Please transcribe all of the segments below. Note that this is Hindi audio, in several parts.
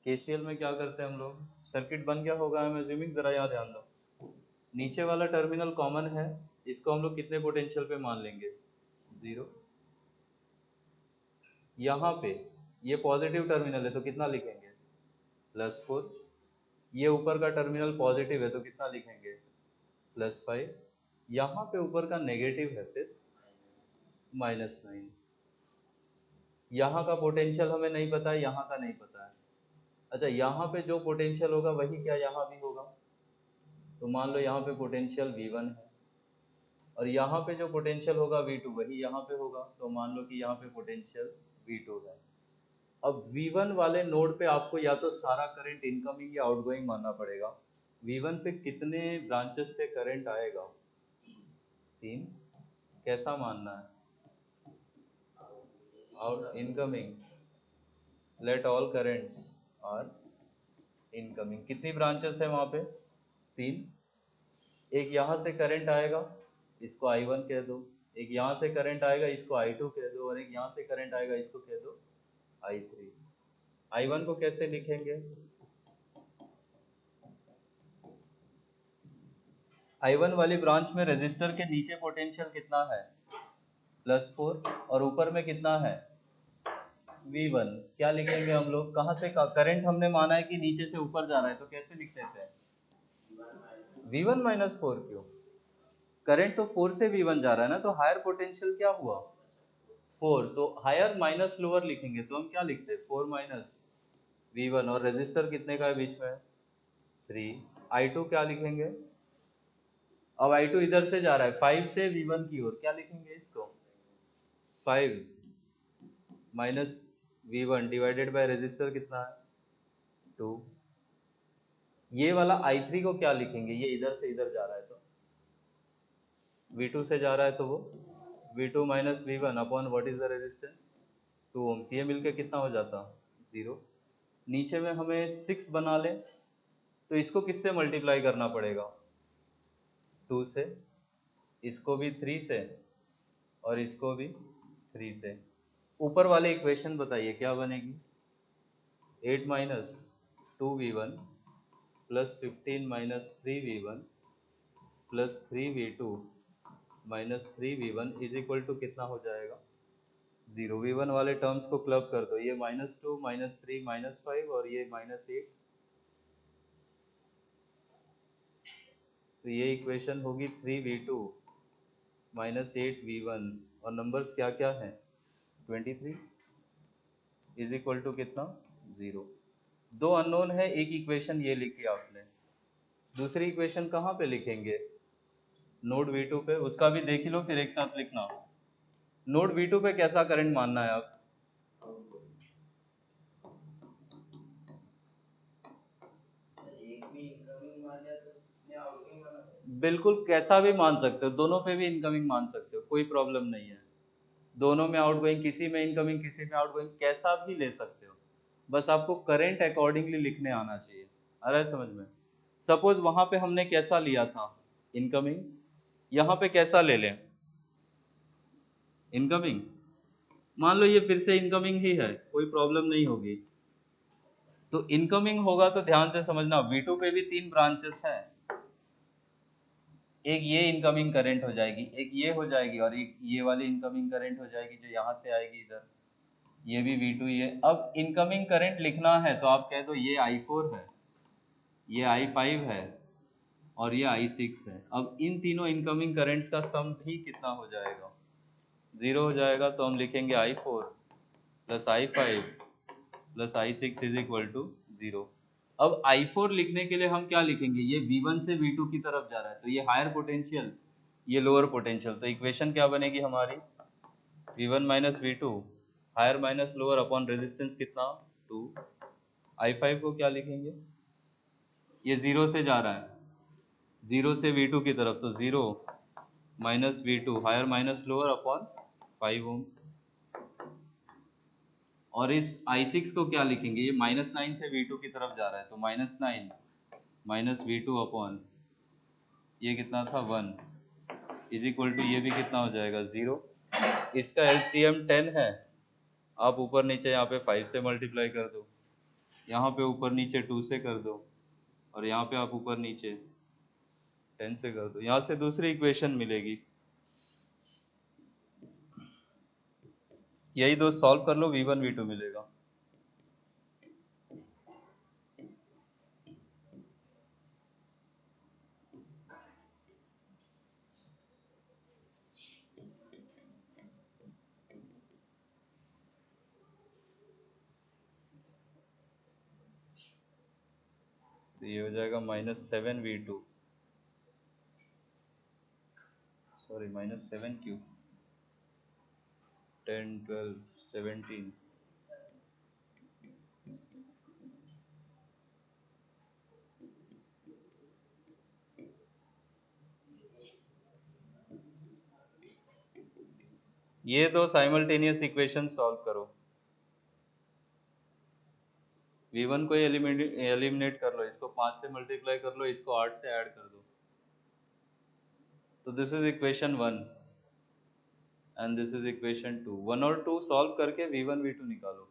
केसीएल में क्या करते हैं हम लोग, सर्किट बन गया होगा, I'm assuming, जरा यहाँ ध्यान दो। नीचे वाला टर्मिनल कॉमन है, इसको हम लोग कितने पोटेंशियल पे मान लेंगे, 0। यहाँ पे ये पॉजिटिव टर्मिनल है तो कितना लिखेंगे, +4। ये ऊपर का टर्मिनल पॉजिटिव है तो कितना लिखेंगे, +5। यहाँ पे ऊपर का नेगेटिव है फिर -9। यहाँ का पोटेंशियल हमें नहीं पता है, यहाँ का नहीं पता है। अच्छा, यहाँ पे जो पोटेंशियल होगा वही क्या यहाँ भी होगा, तो मान लो यहाँ पे पोटेंशियल V1 है, और यहाँ पे जो पोटेंशियल होगा V2 वही यहाँ पे होगा, तो मान लो कि यहाँ पे पोटेंशियल V2 है। अब V1 वाले नोड पे आपको या तो सारा करंट इनकमिंग या आउटगोइंग मानना पड़ेगा। V1 पे कितने ब्रांचेस से करंट आएगा, 3। कैसा मानना है, out incoming, let all currents are incoming. कितनी ब्रांचेस है वहाँ पे, 3। एक यहाँ से करंट आएगा, इसको I1 कह दो। एक यहाँ से करंट आएगा, इसको I2 कह दो। और एक यहाँ से करंट आएगा, इसको कह दो I3। I1 को कैसे लिखेंगे, I1 वाली ब्रांच में रेजिस्टर के नीचे पोटेंशियल कितना है, +4, और ऊपर में कितना है, V1। क्या लिखेंगे हम लोग, कहाँ से करंट हमने माना है कि नीचे से ऊपर जा रहा है, तो कैसे लिख देते हैं, V1 -4। क्यों, करंट तो 4 से V1 जा रहा है ना, तो हायर पोटेंशियल क्या हुआ, 4, तो हायर माइनस लोअर लिखेंगे, तो हम क्या लिखते हैं, 4 - V1। और रेजिस्टर कितने का है बीच में, 3। I2 क्या लिखेंगे, अब I2 इधर से जा रहा है 5 से V1 की ओर, क्या लिखेंगे इसको, 5 - V1 डिवाइडेड बाय रेजिस्टर कितना है, 2। ये वाला I3 को क्या लिखेंगे, ये इधर से इधर जा रहा है तो V2 से जा रहा है तो वो V2 - V1 upon what is the resistance, 2 ohms. ये मिलके कितना हो जाता, 0। नीचे में हमें 6 बना ले, तो इसको किससे मल्टीप्लाई करना पड़ेगा, 2 से, इसको भी 3 से, और इसको भी 3 से। ऊपर वाले इक्वेशन बताइए क्या बनेगी, 8 - 2V1 + 15 - 3V1 + 3V2 - 3V1 is equal to कितना हो जाएगा, 0। V1 वाले टर्म्स को क्लब कर दो, ये -2 -3 -5 और ये -8, तो ये इक्वेशन होगी 3V2 - 8V1, और नंबर्स क्या क्या हैं, 23 इज इक्वल टू कितना, 0। 2 अननोन है, एक इक्वेशन ये लिखी आपने, दूसरी इक्वेशन कहाँ पे लिखेंगे, नोड V2 पे, उसका भी देख ही लो फिर एक साथ लिखना। नोड V2 पे कैसा करंट मानना है आप, बिल्कुल कैसा भी मान सकते हो, दोनों पे भी इनकमिंग मान सकते हो, कोई प्रॉब्लम नहीं है। दोनों में आउटगोइंग, किसी में इनकमिंग किसी में आउटगोइंग, कैसा भी ले सकते हो, बस आपको करंट अकॉर्डिंगली लिखने आना चाहिए। आ रहा है समझ में। सपोज वहां पे हमने कैसा लिया था, इनकमिंग, यहाँ पे कैसा ले लें, इनकमिंग। मान लो ये फिर से इनकमिंग ही है, कोई प्रॉब्लम नहीं होगी। तो इनकमिंग होगा तो ध्यान से समझना, V2 पे भी 3 ब्रांचेस हैं, एक ये इनकमिंग करंट हो जाएगी, एक ये हो जाएगी, और एक ये वाली इनकमिंग करंट हो जाएगी जो यहाँ से आएगी इधर, ये भी V2 ही है। अब इनकमिंग करंट लिखना है तो आप कह दो ये I4 है, ये I5 है, और ये I6 है। अब इन तीनों इनकमिंग करंट्स का सम भी कितना हो जाएगा, 0 हो जाएगा, तो हम लिखेंगे I4 + I5 + I6 is equal to 0। अब I4 लिखने के लिए हम क्या लिखेंगे, ये V1 से V2 की तरफ जा रहा है, तो ये हायर पोटेंशियल, ये लोअर पोटेंशियल, तो इक्वेशन क्या बनेगी हमारी, V1 - V2 higher minus lower upon resistance कितना, 2। I5 को क्या लिखेंगे, ये 0 से जा रहा है, 0 से V2 की तरफ, तो 0 - V2 higher minus lower upon 5 ohms. और इस I6 को क्या लिखेंगे, ये -9 से V2 की तरफ जा रहा है, तो -9 - V2 अपॉन ये कितना था, 1 इज इक्वल टू ये भी कितना हो जाएगा, 0। इसका LCM 10 है, आप ऊपर नीचे यहाँ पे 5 से मल्टीप्लाई कर दो, यहाँ पे ऊपर नीचे 2 से कर दो, और यहाँ पे आप ऊपर नीचे 10 से कर दो, यहाँ से दूसरी इक्वेशन मिलेगी। यही दो सॉल्व कर लो, v1 v2 मिलेगा। तो ये हो जाएगा -7v2, सॉरी -7 क्यों, 10 12 17। ये दो साइमल्टेनियस इक्वेशन सॉल्व करो। v1 को एलिमिनेट कर लो, इसको 5 से मल्टीप्लाई कर लो, इसको 8 से ऐड कर दो। तो this is equation 1 and this is equation 2। 1 और 2 सॉल्व करके v1 v2 निकालो।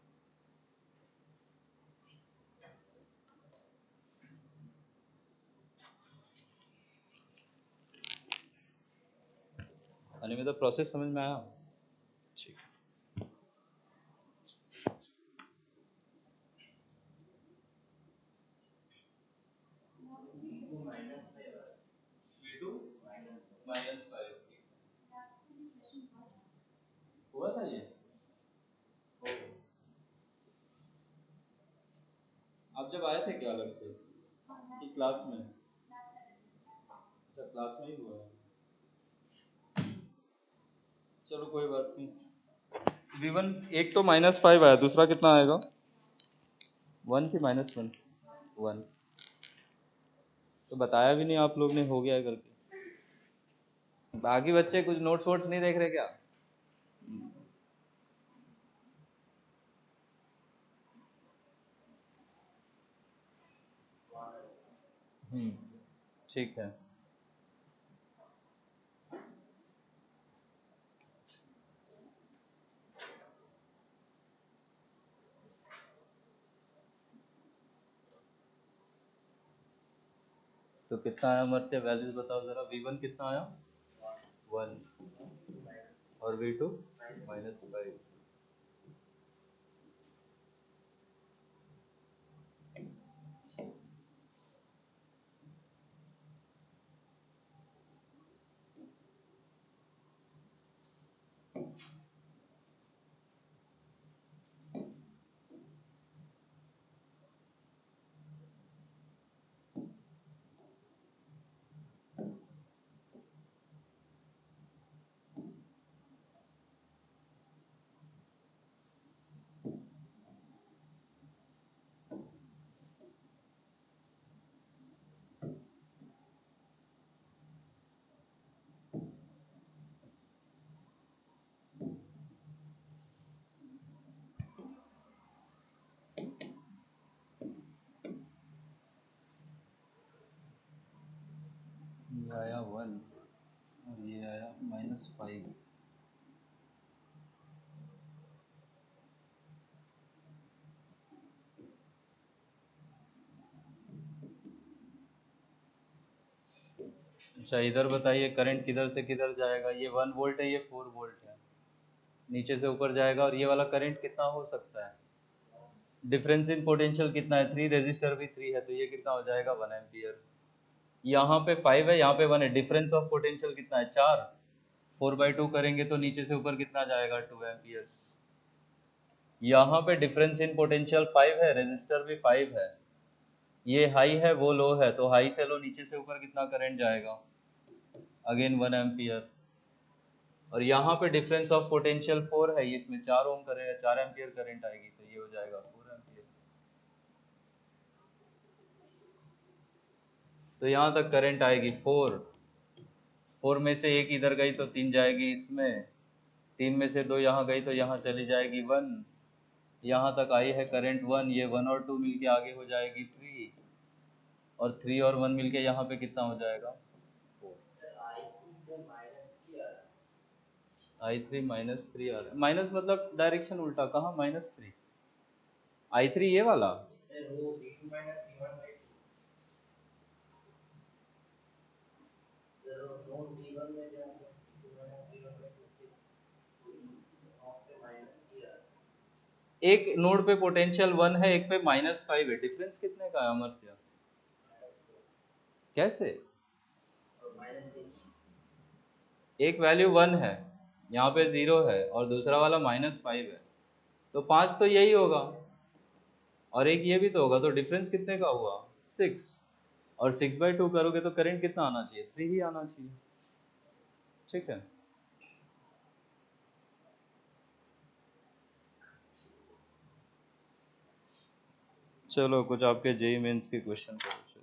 अनिल में तो प्रोसेस समझ में आया? ठीक। v2 -5 हुआ था ये। ओहो। आप जब आए थे क्या अलग से कि क्लास में? अच्छा, क्लास में ही हुआ है। चलो कोई बात नहीं। v1 एक तो -5 आया, दूसरा कितना आएगा? 1 की -1? 1। तो बताया भी नहीं आप लोग ने, हो गया है करके। बाकी बच्चे कुछ नोट्स वोट्स नहीं देख रहे क्या? ठीक है। तो कितना आया मर्त्य, वैल्यूज बताओ जरा। v1 कितना आया? 1। और v2 -5। ये आया 1 और ये आया -5। अच्छा, इधर बताइए करंट किधर से किधर जाएगा? ये 1 वोल्ट है, ये 4 वोल्ट है, नीचे से ऊपर जाएगा। और ये वाला करंट कितना हो सकता है? डिफरेंस इन पोटेंशियल कितना है? 3, रेजिस्टर भी 3 है, तो ये कितना हो जाएगा? 1 एम्पियर। यहाँ पे 5 है, यहाँ पे 1 है, डिफरेंस ऑफ पोटेंशियल कितना है? 4। 4/2 करेंगे तो नीचे से ऊपर कितना जाएगा? 2 एम्पियर्स। यहाँ पे डिफरेंस इन पोटेंशियल 5 है, रेजिस्टर भी 5 है, ये हाई है वो लो है, तो हाई से लो नीचे से ऊपर कितना करंट जाएगा? Again 1 ampere. और यहाँ पे डिफरेंस ऑफ पोटेंशियल 4 है, इसमें 4 ओम करेगा, 4 एम्पियर करंट आएगी, तो ये हो जाएगा 4 एम्पियर। तो यहाँ तक करंट आएगी 4। 4 में से एक इधर गई तो 3 जाएगी इसमें, 3 में से 2 यहाँ गई तो यहाँ चली जाएगी 1। यहाँ तक आई है करंट 1, ये 1 और 2 मिलके आगे हो जाएगी 3, और 3 और 1 मिलके यहाँ पे कितना हो जाएगा? 4। I3 -3 आ रहा है। माइनस मतलब डायरेक्शन उल्टा, कहाँ -3? I3 ये वाला एक नोड पे पोटेंशियल 1 है, एक पे -5 है, डिफरेंस कितने का है अमर्त्य? कैसे? एक वैल्यू 1 है, यहाँ पे 0 है और दूसरा वाला -5 है, तो 5 तो यही होगा और एक ये भी तो होगा, तो डिफरेंस कितने का हुआ? 6। और 6/2 करोगे तो करंट कितना आना चाहिए? 3 ही आना चाहिए। ठीक है, चलो कुछ आपके जेई मेंस के क्वेश्चन करो। चलो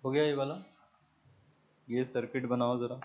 हो गया ये वाला, ये सर्किट बनाओ जरा।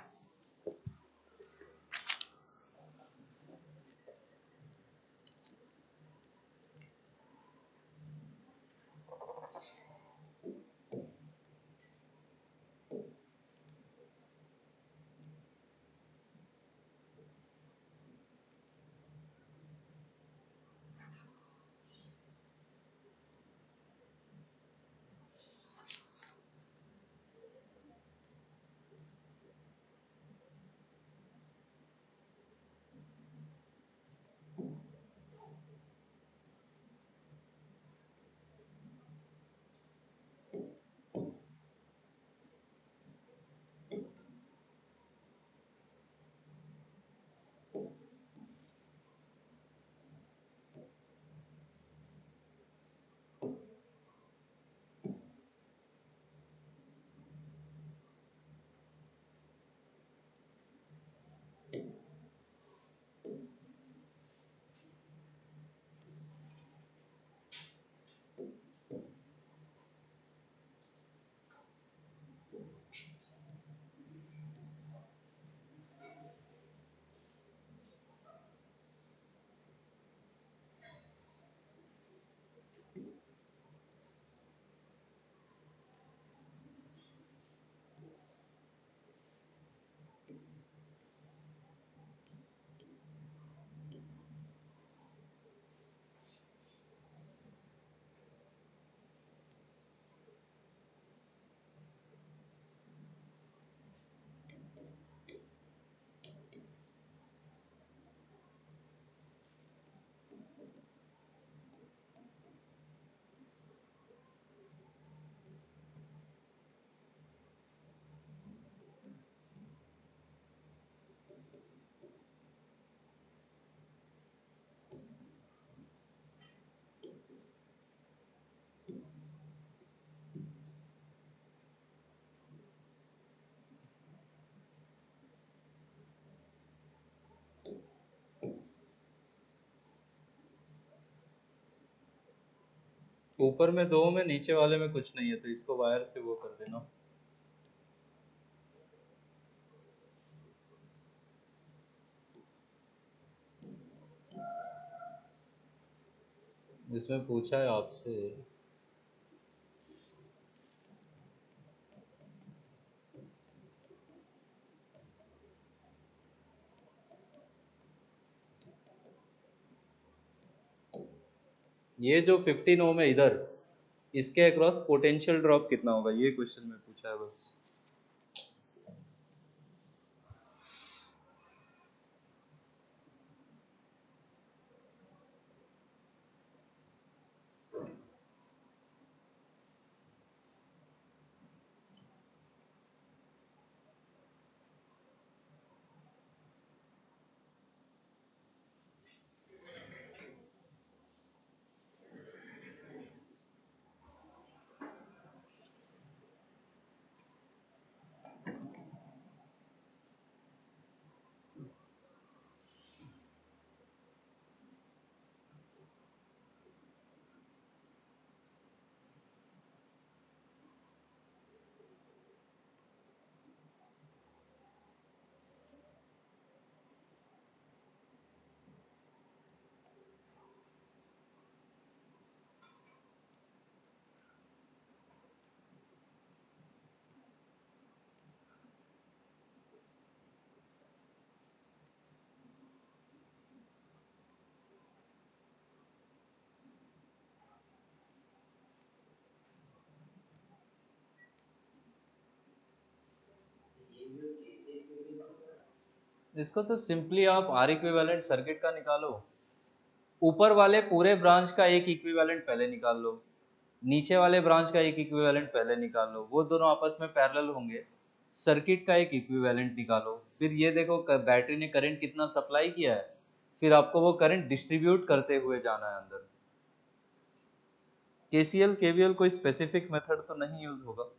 ऊपर में 2 में, नीचे वाले में कुछ नहीं है, तो इसको वायर से वो कर देना। जिसमें पूछा है आपसे। ये जो 15 ओम है इधर, इसके अक्रॉस पोटेंशियल ड्रॉप कितना होगा, ये क्वेश्चन में पूछा है बस। इसको तो सिंपली आप आर इक्विवेलेंट सर्किट का निकालो। ऊपर वाले पूरे ब्रांच का एक इक्विवेलेंट पहले निकाल लो, नीचे वाले ब्रांच का एक इक्विवेलेंट पहले निकाल लो, वो दोनों आपस में पैरेलल होंगे। सर्किट का एक इक्विवेलेंट निकालो, फिर ये देखो बैटरी ने करंट कितना सप्लाई किया है, फिर आपको वो करंट डिस्ट्रीब्यूट करते हुए जाना है अंदर। केसीएल केवीएल कोई स्पेसिफिक मेथड तो नहीं यूज होगा।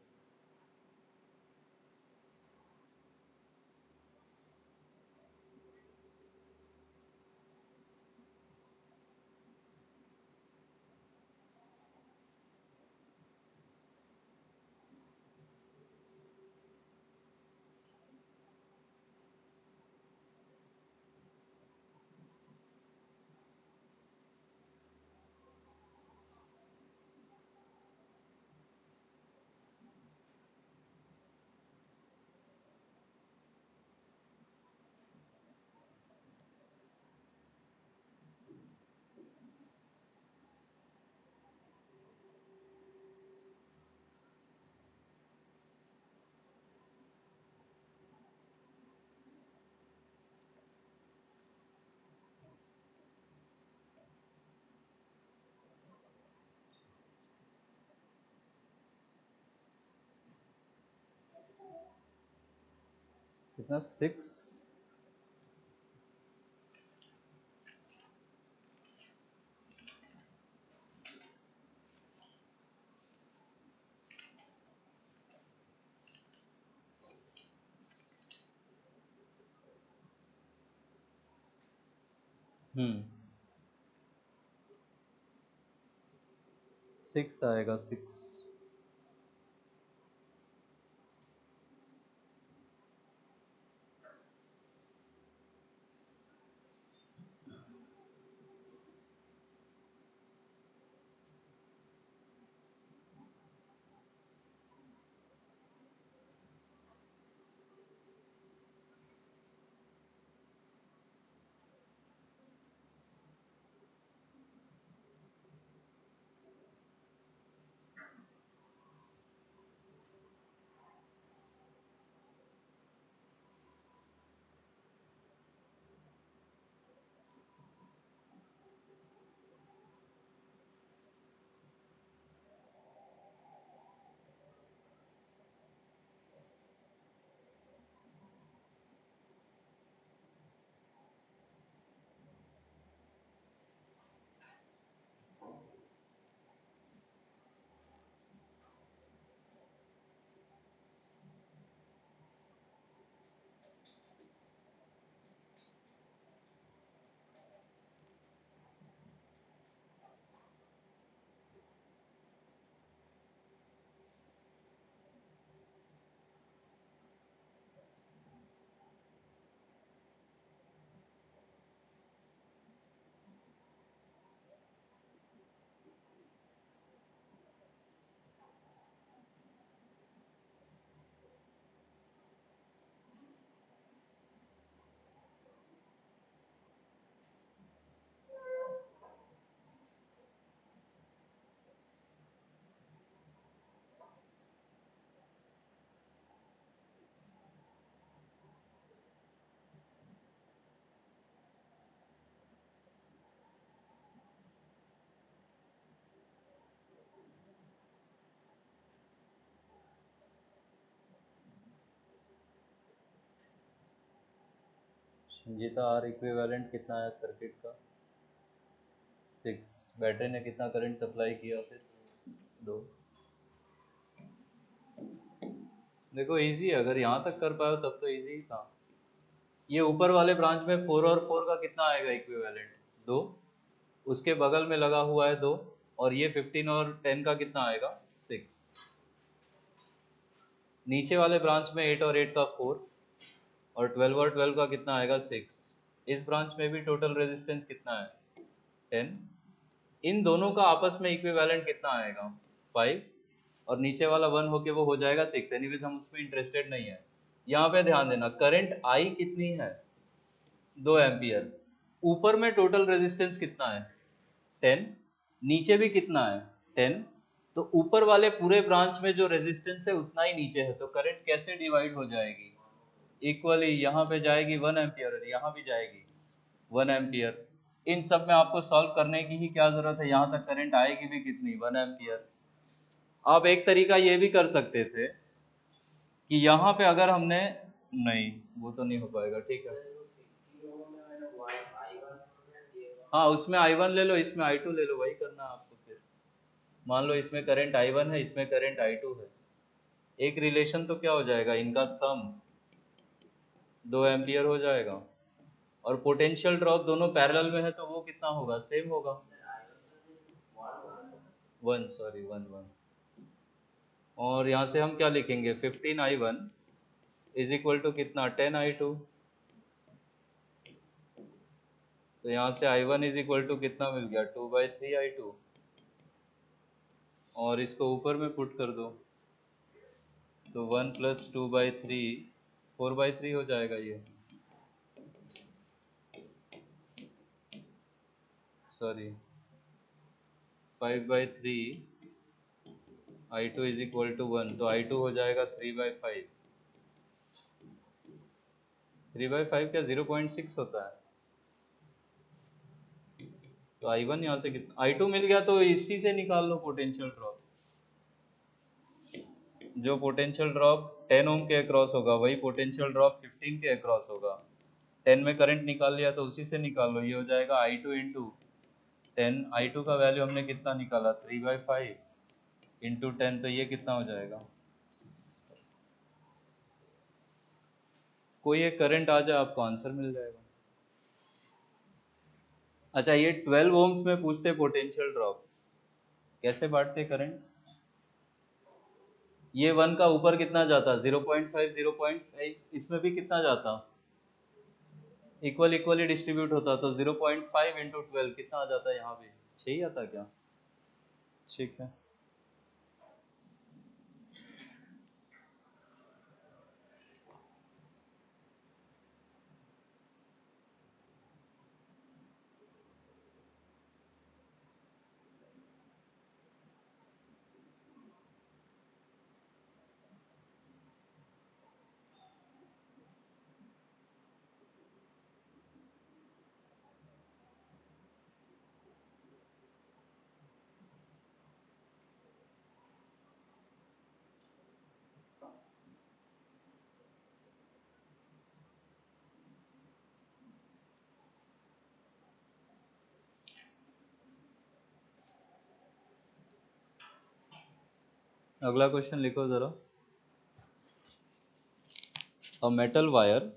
कितना 6? हम्म 6 आएगा 6। संजीता आर इक्विवेलेंट कितना है सर्किट का 6। बैटरी ने कितना करंट सप्लाई किया फिर 2। देखो इजी है, अगर यहाँ तक कर पाए तब तो इजी ही था। ये ऊपर वाले ब्रांच में 4 और 4 का कितना आएगा इक्विवेलेंट 2, उसके बगल में लगा हुआ है 2, और ये 15 और 10 का कितना आएगा 6। नीचे वाले ब्रांच में 8 और 8 का 4, और 12 और 12 का कितना आएगा 6। इस ब्रांच में भी टोटल रेजिस्टेंस कितना है 10। इन दोनों का आपस में इक्विवेलेंट कितना आएगा 5, और नीचे वाला 1 होके वो हो जाएगा 6। एनीवेज हम उसमें इंटरेस्टेड नहीं है। यहाँ पे ध्यान देना करंट आई कितनी है 2 एम्पियर। ऊपर में टोटल रेजिस्टेंस कितना है 10, नीचे भी कितना है 10, तो ऊपर वाले पूरे ब्रांच में जो रेजिस्टेंस है उतना ही नीचे है, तो करंट कैसे डिवाइड हो जाएगी इक्वली। यहाँ पे जाएगी 1 एम्पियर और यहाँ भी जाएगी 1 एम्पियर। इन सब में आपको सॉल्व करने की ही क्या जरूरत है, यहाँ तक करंट आएगी भी कितनी 1 एम्पियर। आप एक तरीका ये भी कर सकते थे कि यहाँ पे अगर हमने, नहीं वो तो नहीं हो पाएगा, ठीक है हाँ उसमें I1 ले लो, इसमें I2 ले लो, वही करना है आपको। फिर मान लो इसमें करंट I1 है, इसमें करंट I2 है, एक रिलेशन तो क्या हो जाएगा इनका सम 2 एम्पियर हो जाएगा। और पोटेंशियल ड्रॉप दोनों पैरेलल में है तो वो कितना होगा सेम होगा 1, सॉरी 1 1। और यहाँ से हम क्या लिखेंगे 15I1 इज इक्वल टू कितना 10I2। तो यहाँ से I1 इज इक्वल टू कितना मिल गया 2/3I2, और इसको ऊपर में पुट कर दो तो 1 + 2/3 4/3 हो जाएगा ये, sorry 5/3 I2 is equal to 1, तो I2 हो जाएगा 3/5। 3/5 क्या 0.6 होता है, तो I1 यहाँ से कितना I2 मिल गया, तो इसी से निकाल लो पोटेंशियल ड्रॉप। जो पोटेंशियल ड्रॉप 10 ओम के अक्रॉस होगा वही पोटेंशियल ड्रॉप 15 के अक्रॉस होगा। 10 में करंट निकाल लिया तो उसी से निकाल लो, ये हो जाएगा I2 इंटू 10। I2 का वैल्यू हमने कितना निकाला 3/5 इंटू 10, तो ये कितना हो जाएगा, कोई एक करंट आ जाए आपको आंसर मिल जाएगा। अच्छा ये 12 ओम्स में पूछते पोटेंशियल ड्रॉप कैसे बांटते करंट, ये 1 का ऊपर कितना जाता 0.5 0.5, इसमें भी कितना जाता इक्वली डिस्ट्रीब्यूट होता, तो 0.5 इंटू 12 कितना आ जाता है यहाँ भी 6 ही आता क्या, ठीक है। अगला क्वेश्चन लिखो जरा। A metal wire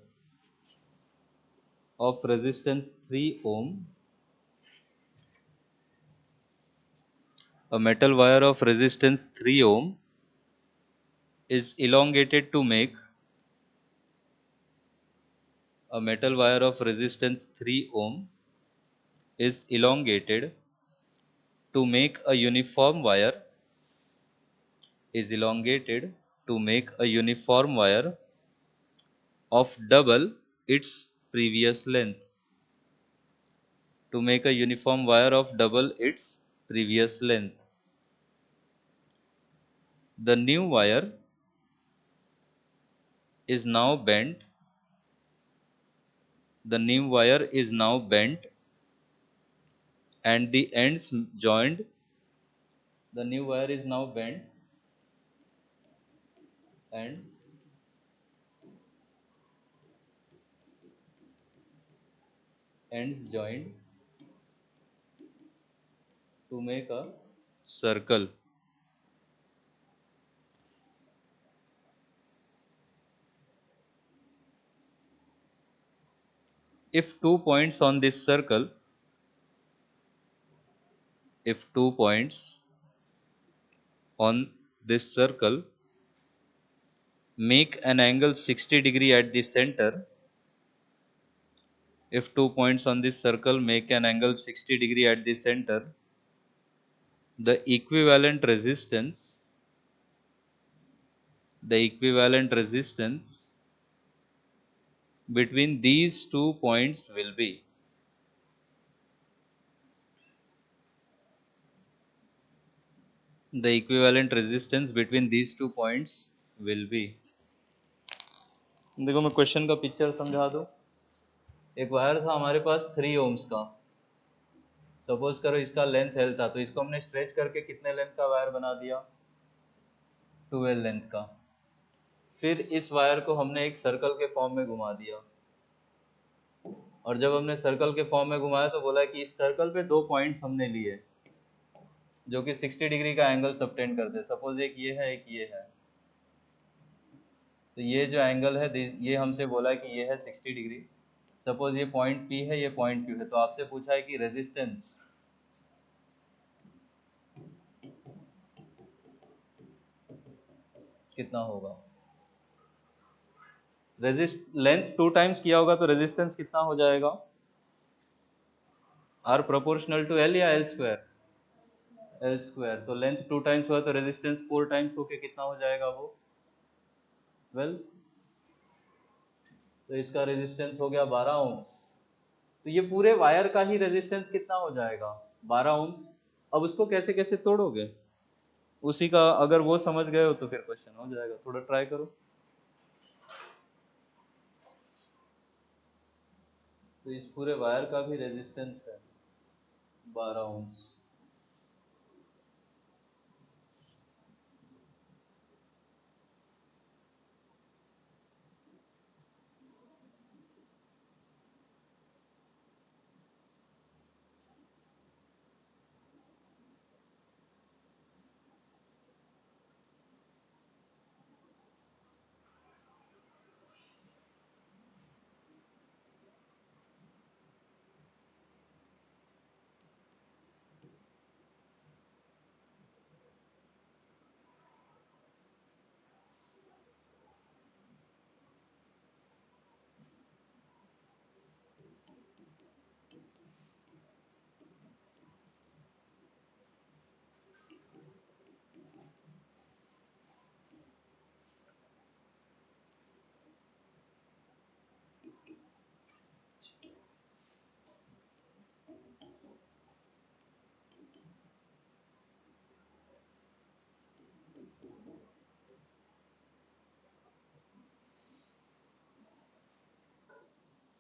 of resistance 3 ohm, a metal wire of resistance 3 ohm is elongated to make, a metal wire of resistance 3 ohm is elongated to make a uniform wire, is elongated to make a uniform wire of double its previous length, to make a uniform wire of double its previous length. The new wire is now bent, the new wire is now bent and the ends joined, the new wire is now bent and ends joined to make a circle. If 2 points on this circle, if 2 points on this circle make an angle 60 degree at the center, if 2 points on this circle make an angle 60 degree at the center, the equivalent resistance, between these 2 points will be, the equivalent resistance between these 2 points will be। देखो मैं क्वेश्चन का पिक्चर समझा दूं। एक वायर था हमारे पास 3 ओम्स का, सपोज करो इसका लेंथ L था, तो इसको हमने स्ट्रेच करके कितने लेंथ का वायर बना दिया, 12 लेंथ का। फिर इस वायर को हमने एक सर्कल के फॉर्म में घुमा दिया, और जब हमने सर्कल के फॉर्म में घुमाया तो बोला कि इस सर्कल पे 2 पॉइंट्स हमने लिए जो कि 60 डिग्री का एंगल सबटेंड करते हैं। सपोज एक ये है, एक ये है, तो ये जो एंगल है ये हमसे बोला है कि ये है 60 डिग्री। सपोज ये पॉइंट P है, ये पॉइंट Q है, तो आपसे पूछा है कि रेजिस्टेंस कितना होगा। लेंथ 2 टाइम्स किया होगा तो रेजिस्टेंस कितना हो जाएगा, R प्रोपोर्शनल टू L या L स्क्वायर, L स्क्वायर। तो लेंथ 2 टाइम्स हुआ तो रेजिस्टेंस 4 टाइम्स होके कितना हो जाएगा वो 12। तो इसका रेजिस्टेंस हो गया 12 ओम्स। तो ये पूरे वायर का ही रेजिस्टेंस कितना हो जाएगा 12 ओम्स। अब उसको कैसे कैसे तोड़ोगे, उसी का अगर वो समझ गए हो तो फिर क्वेश्चन हो जाएगा। थोड़ा ट्राई करो। तो इस पूरे वायर का भी रेजिस्टेंस है 12 ओम्स।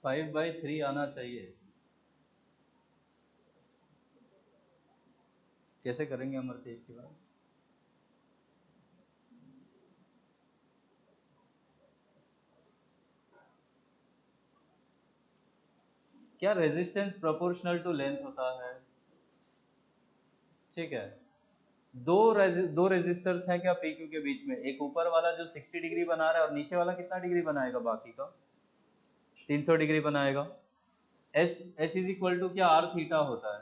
5/3 आना चाहिए। कैसे करेंगे अमरतेज की बात। क्या रेजिस्टेंस प्रोपोर्शनल टू लेंथ होता है, ठीक है। दो रेजिस्टर्स हैं क्या पी क्यू के बीच में, एक ऊपर वाला जो 60 डिग्री बना रहा है और नीचे वाला कितना डिग्री बनाएगा, बाकी का 300 डिग्री बनाएगा। S S is equal to क्या आर थीटा होता है।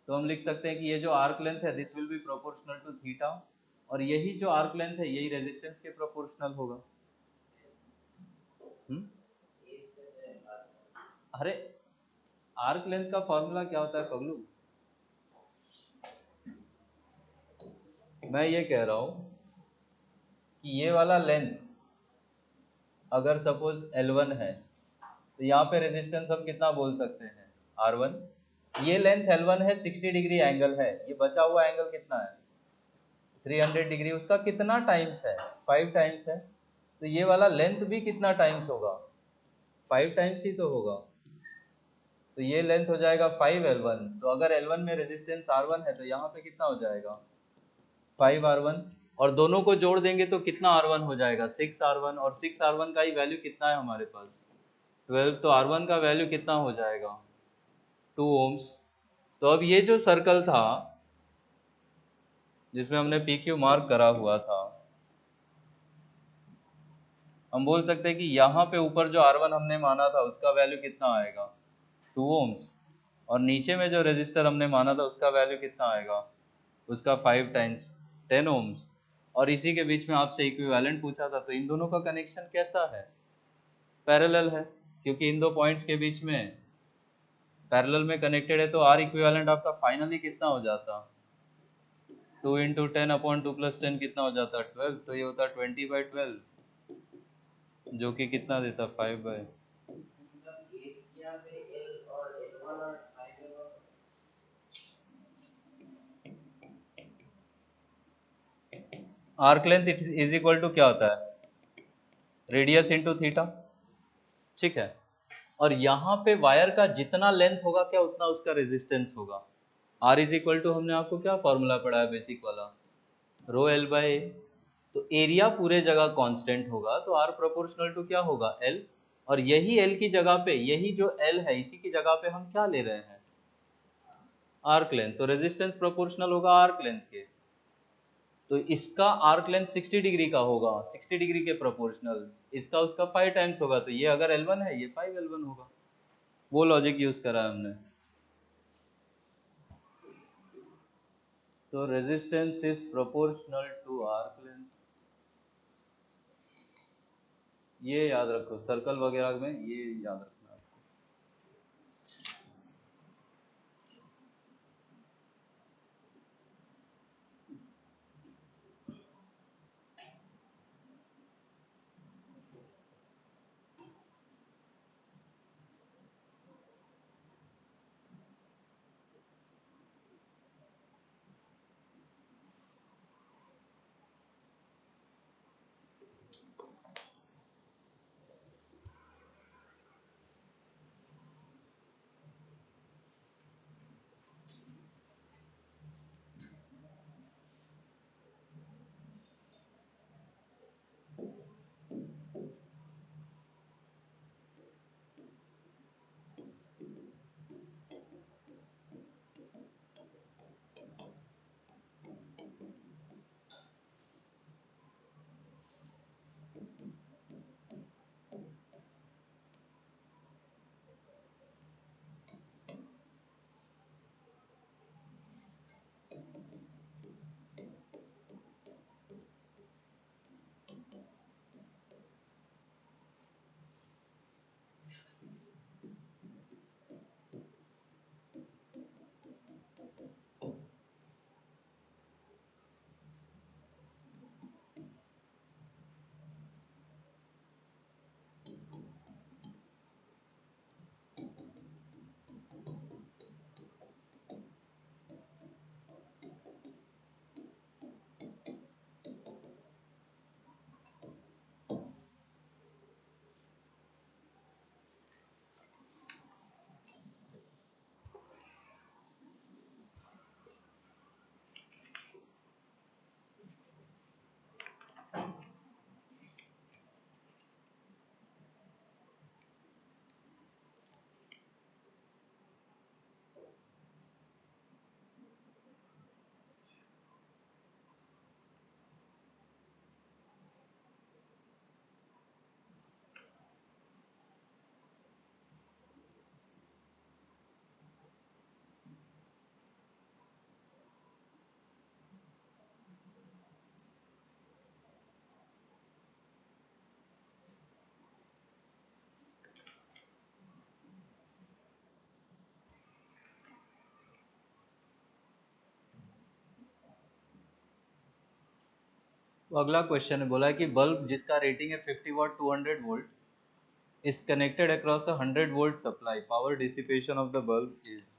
तो हम लिख सकते हैं कि ये जो आर्क लेंथ है this will be proportional to theta, और यही जो आर्क लेंथ है यही रेजिस्टेंस के प्रोपोर्शनल होगा। हम्म? अरे आर्क लेंथ का फॉर्मूला क्या होता है पगलू। मैं ये कह रहा हूं कि ये वाला लेंथ अगर सपोज L1 है तो यहाँ पे रेजिस्टेंस हम कितना बोल सकते हैं R1। ये लेंथ L1 है, 60 डिग्री एंगल है, ये बचा हुआ एंगल कितना है 300 डिग्री, उसका कितना टाइम्स है 5 टाइम्स है। तो ये वाला लेंथ भी कितना टाइम्स होगा 5 टाइम्स ही तो होगा। तो ये लेंथ हो जाएगा 5L1। तो अगर L1 में रेजिस्टेंस R1 है तो यहाँ पे कितना हो जाएगा 5R1, और दोनों को जोड़ देंगे तो कितना R1 हो जाएगा 6R1, और 6R1 का ही वैल्यू कितना है हमारे पास 12 तो R1 का वैल्यू कितना हो जाएगा 2 ohms। तो अब ये जो सर्कल था जिसमें हमने PQ मार्क करा हुआ था, हम बोल सकते हैं कि यहाँ पे ऊपर जो R1 हमने माना था उसका वैल्यू कितना आएगा 2 ohms, और नीचे में जो रेजिस्टर हमने माना था उसका वैल्यू कितना आएगा, उसका 5 टाइम्स 10 ohms। और इसी के बीच में आपसे इक्विवेलेंट पूछा था, तो इन दोनों का कनेक्शन कैसा है, पैरेलल है, क्योंकि इन दो पॉइंट्स के बीच में पैरेलल में कनेक्टेड है। तो आर इक्विवेलेंट आपका फाइनली कितना हो जाता, 2 इंटू 10/2 + 10 कितना हो जाता 12, तो ये होता 20/12, जो कि कितना देता 5/। Arc length is equal to क्या होता है, रेडियस इंटू थीटा, ठीक है। और यहाँ पे वायर का जितना लेंथ होगा क्या उतना उसका रेजिस्टेंस होगा। आर इज इक्वल टू हमने आपको क्या फॉर्मूला पढ़ा है बेसिक वाला, रो एल बाई ए। तो एरिया पूरे जगह कांस्टेंट होगा, तो आर प्रोपोर्शनल टू क्या होगा एल। और यही एल की जगह पे, यही जो एल है इसी की जगह पे हम क्या ले रहे हैं, आर्क लेंथ। तो रेजिस्टेंस प्रोपोर्शनल होगा आर्क लेंथ के। तो इसका आर्क लेंथ 60 डिग्री का होगा, 60 डिग्री के प्रोपोर्शनल, इसका उसका 5 टाइम्स होगा। तो ये अगर L1 है ये 5L1 होगा। वो लॉजिक यूज करा है हमने। तो resistance is proportional to arc length, ये याद रखो सर्कल वगैरह में, ये याद रखना। तो अगला क्वेश्चन है, बोला है कि बल्ब जिसका रेटिंग है 50 वाट 200 volt is connected across a 100 volt supply, power dissipation of the bulb is।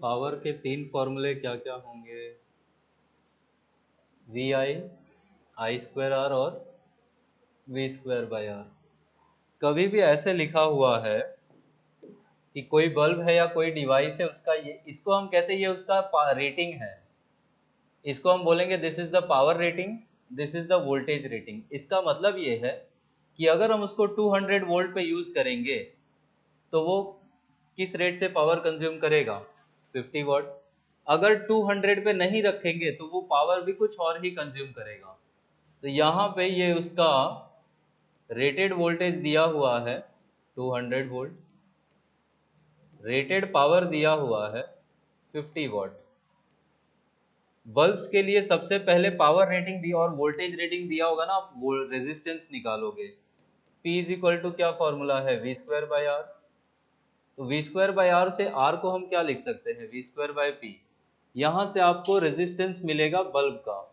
Power के तीन फॉर्मूले क्या क्या होंगे? V I, I square R और वी स्क्वायर बाई आर। कभी भी ऐसे लिखा हुआ है कि कोई बल्ब है या कोई डिवाइस है, उसका ये, इसको हम कहते हैं ये उसका रेटिंग है। इसको हम बोलेंगे this is the power rating, this is the voltage rating. इसका मतलब ये है कि अगर हम उसको 200 वोल्ट पे यूज करेंगे तो वो किस रेट से पावर कंज्यूम करेगा? 50 वॉट। अगर 200 पे नहीं रखेंगे तो वो पावर भी कुछ और ही कंज्यूम करेगा। तो यहाँ पे ये उसका रेटेड वोल्टेज दिया हुआ है 200 वोल्ट, रेटेड पावर दिया हुआ है 50 वॉट। बल्ब्स के लिए सबसे पहले पावर रेटिंग दिया और वोल्टेज रेटिंग दिया होगा ना, आप रेजिस्टेंस निकालोगे। P इज इक्वल टू क्या फॉर्मूला है? V square by R. तो वी स्क्वायर बाई आर से आर को हम क्या लिख सकते हैं? V square by P. यहां से आपको रेजिस्टेंस मिलेगा बल्ब का।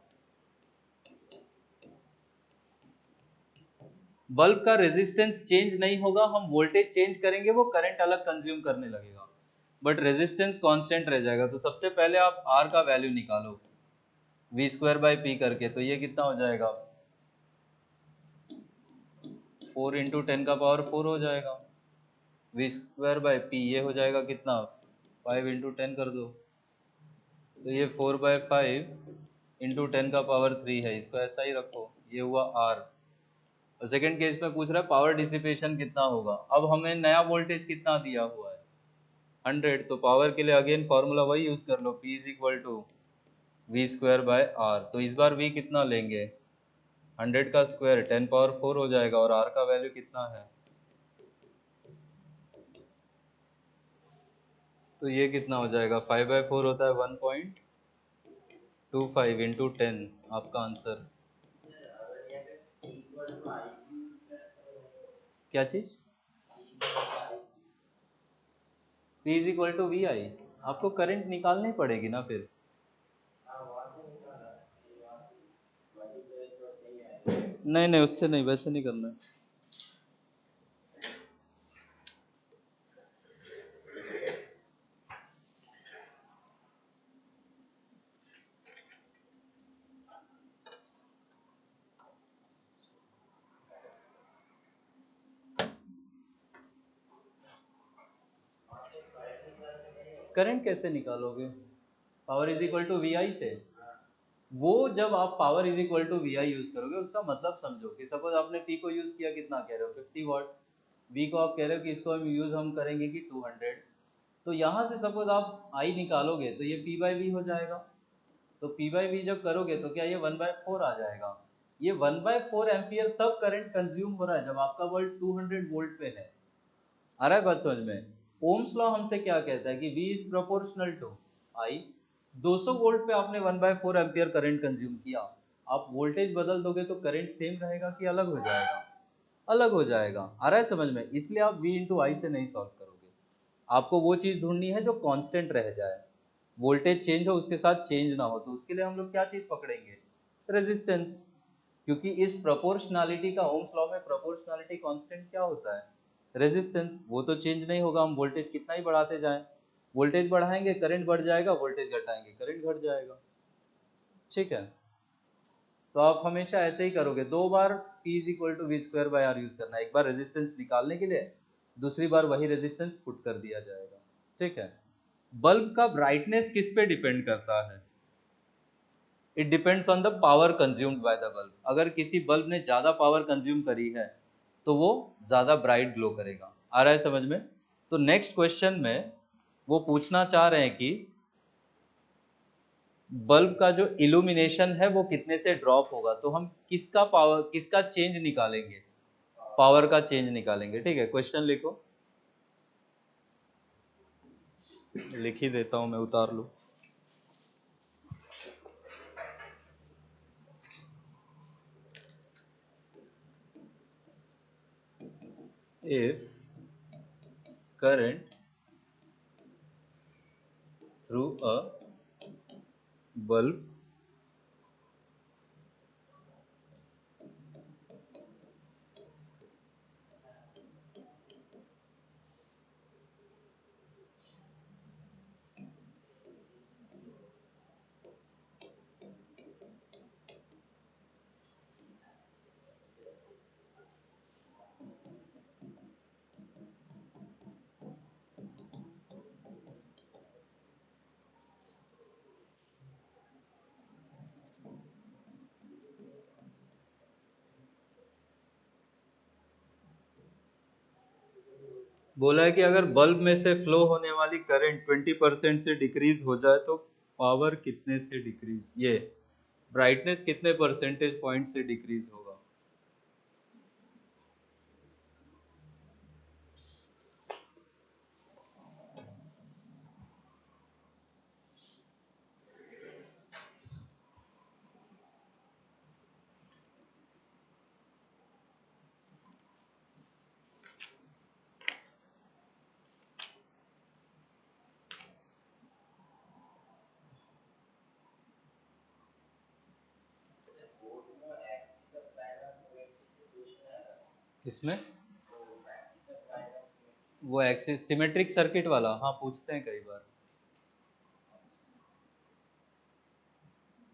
बल्ब का रेजिस्टेंस चेंज नहीं होगा, हम वोल्टेज चेंज करेंगे वो करंट अलग कंज्यूम करने लगेगा, बट रेजिस्टेंस कांस्टेंट रह जाएगा। तो सबसे पहले आप आर का वैल्यू निकालो वी स्क्वायर बाई पी करके। तो ये कितना हो जाएगा? 4 इंटू 10 का पावर 4 हो जाएगा। वी स्क्वायर बाई पी ये हो जाएगा कितना? 5 इंटू 10 कर दो, तो ये 4/5 इंटू 10 का पावर 3 है। इसको ऐसा ही रखो, ये हुआ आर। और सेकेंड केस में पूछ रहा है पावर डिसिपेशन कितना होगा। अब हमें नया वोल्टेज कितना दिया हुआ है? 100। तो पावर के लिए अगेन फॉर्मूला वही यूज कर लो, P is equal to V square by R. तो इस बार V कितना लेंगे? 100 का स्क्वायर 10 पावर 4 हो जाएगा, और R का वैल्यू कितना है? तो ये कितना हो जाएगा? 5/4 होता है 1.25 इंटू 10, आपका आंसर। क्या चीज? P is equal to V I. आपको करंट निकालनी पड़ेगी ना फिर। नहीं नहीं, उससे नहीं, वैसे नहीं करना है। करंट कैसे निकालोगे? Power is equal to V I से। वो जब आप power is equal to V I use करोगे, उसका मतलब समझो कि सपोज आपने पी को यूज किया, कितना कह रहे हो? 50 वॉट। वी को आप कह रहे हो कि इसको हम करेंगे कि 200। तो यहाँ से सपोज आप आई निकालोगे तो ये पी बाई वी हो जाएगा। तो पी बाई वी जब करोगे तो क्या ये 1/4 आ जाएगा। ये 1/4 एम्पियर तब करंट कंज्यूम हो रहा है जब आपका बल्ब 200 वोल्ट पे है। आ रहा है बात समझ में? ओम्स लॉ हमसे क्या कहता है कि V is proportional to I। 200 volt पे आपने 1/4 एम्पियर करंट कंज्यूम किया, आप वोल्टेज बदल दोगे तो करंट सेम रहेगा कि अलग हो जाएगा? अलग हो जाएगा। आ रहा है समझ में? इसलिए आप V इंटू आई से नहीं सॉल्व करोगे। आपको वो चीज ढूंढनी है जो कांस्टेंट रह जाए, वोल्टेज चेंज हो उसके साथ चेंज ना हो। तो उसके लिए हम लोग क्या चीज पकड़ेंगे? रेजिस्टेंस। क्योंकि इस प्रोपोर्शनैलिटी का, ओम्स लॉ में प्रोपोर्शनैलिटी कांस्टेंट क्या होता है? रेजिस्टेंस। वो तो चेंज नहीं होगा, हम वोल्टेज कितना ही बढ़ाते जाएं। वोल्टेज बढ़ाएंगे करंट बढ़ जाएगा, वोल्टेज घटाएंगे करंट घट जाएगा। ठीक है, तो आप हमेशा ऐसे ही करोगे। दो बार P is equal to V square by R use करना है, एक बार रेजिस्टेंस निकालने के लिए, दूसरी बार वही रेजिस्टेंस पुट कर दिया जाएगा। ठीक है। बल्ब का ब्राइटनेस किस पे डिपेंड करता है? It depends on the power consumed by the bulb. अगर किसी बल्ब ने ज्यादा पावर कंज्यूम करी है तो वो ज्यादा ब्राइट ग्लो करेगा। आ रहा है समझ में? तो नेक्स्ट क्वेश्चन में वो पूछना चाह रहे हैं कि बल्ब का जो इल्यूमिनेशन है वो कितने से ड्रॉप होगा। तो हम किसका पावर, किसका चेंज निकालेंगे? पावर का चेंज निकालेंगे। ठीक है, क्वेश्चन लिखो। लिख ही देता हूं मैं, उतार लो। If current through a bulb बोला है कि अगर बल्ब में से फ्लो होने वाली करंट 20% से डिक्रीज हो जाए तो पावर कितने से डिक्रीज, ये ब्राइटनेस कितने परसेंटेज पॉइंट से डिक्रीज होगा। इसमें वो एक्सिस सिमेट्रिक सर्किट वाला, हाँ पूछते हैं कई बार,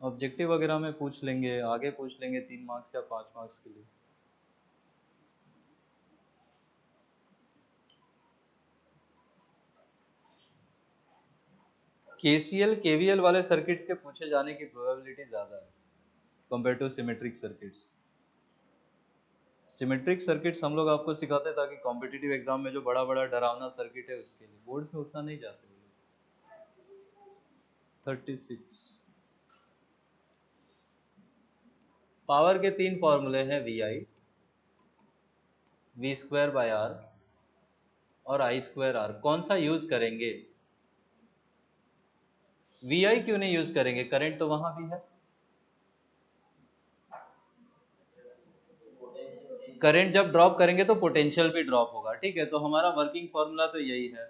ऑब्जेक्टिव वगैरह में पूछ लेंगे, आगे पूछ लेंगे 3 मार्क्स या 5 मार्क्स के लिए। केसीएल केवीएल वाले सर्किट्स के पूछे जाने की प्रोबेबिलिटी ज़्यादा है compare to symmetric circuits. Symmetric circuits हम लोग आपको सिखाते हैं ताकि कॉम्पिटिटिव एग्जाम में जो बड़ा बड़ा डरावना सर्किट है उसके लिए, बोर्ड्स में उतना नहीं जाते। 36 पावर के 3 फॉर्मूले हैं, V I, V square by R और आई स्क्वायर आर। कौन सा यूज करेंगे? वी आई क्यों नहीं यूज करेंगे, करंट तो वहां भी है। करंट जब ड्रॉप करेंगे तो पोटेंशियल भी ड्रॉप होगा, ठीक है, तो हमारा वर्किंग फॉर्मूला तो यही है।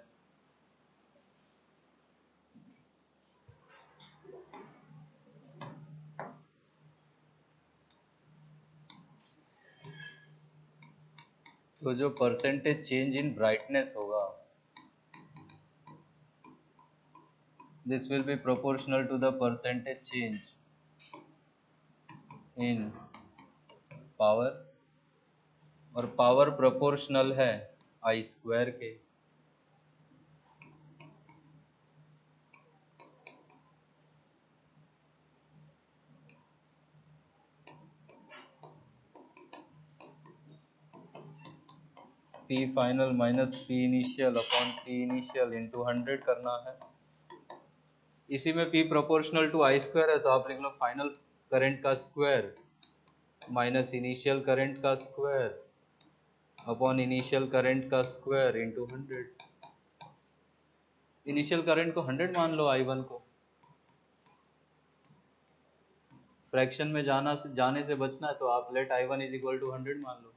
तो जो परसेंटेज चेंज इन ब्राइटनेस होगा, this will be proportional to the percentage change in power, और पावर प्रोपोर्शनल है आई स्क्वायर के। P final minus P initial upon P initial into 100 करना है। इसी में P proportional to I square है तो आप लिख लो फाइनल करंट का स्क्वायर माइनस इनिशियल करंट का स्क्वायर अपॉन इनिशियल करंट का स्क्वायर इंटू 100। इनिशियल करंट को 100 मान लो, I1 को। फ्रैक्शन में जाने से बचना है तो आप late I1 is equal to 100 मान लो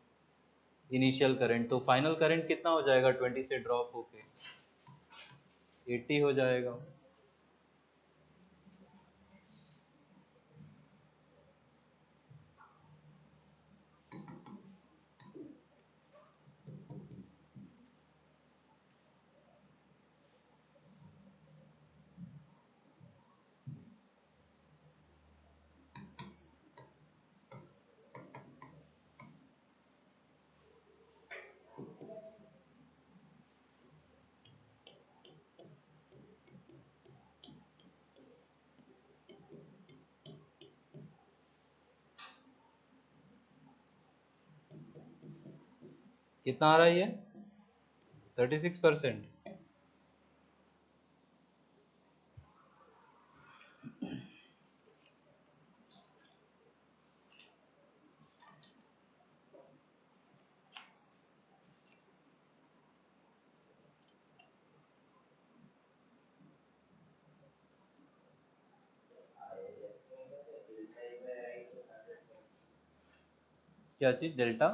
इनिशियल करंट। तो फाइनल करंट कितना हो जाएगा 20 से ड्रॉप होके 80 हो जाएगा। कितना आ रहा है ये 36%। क्या चीज डेल्टा?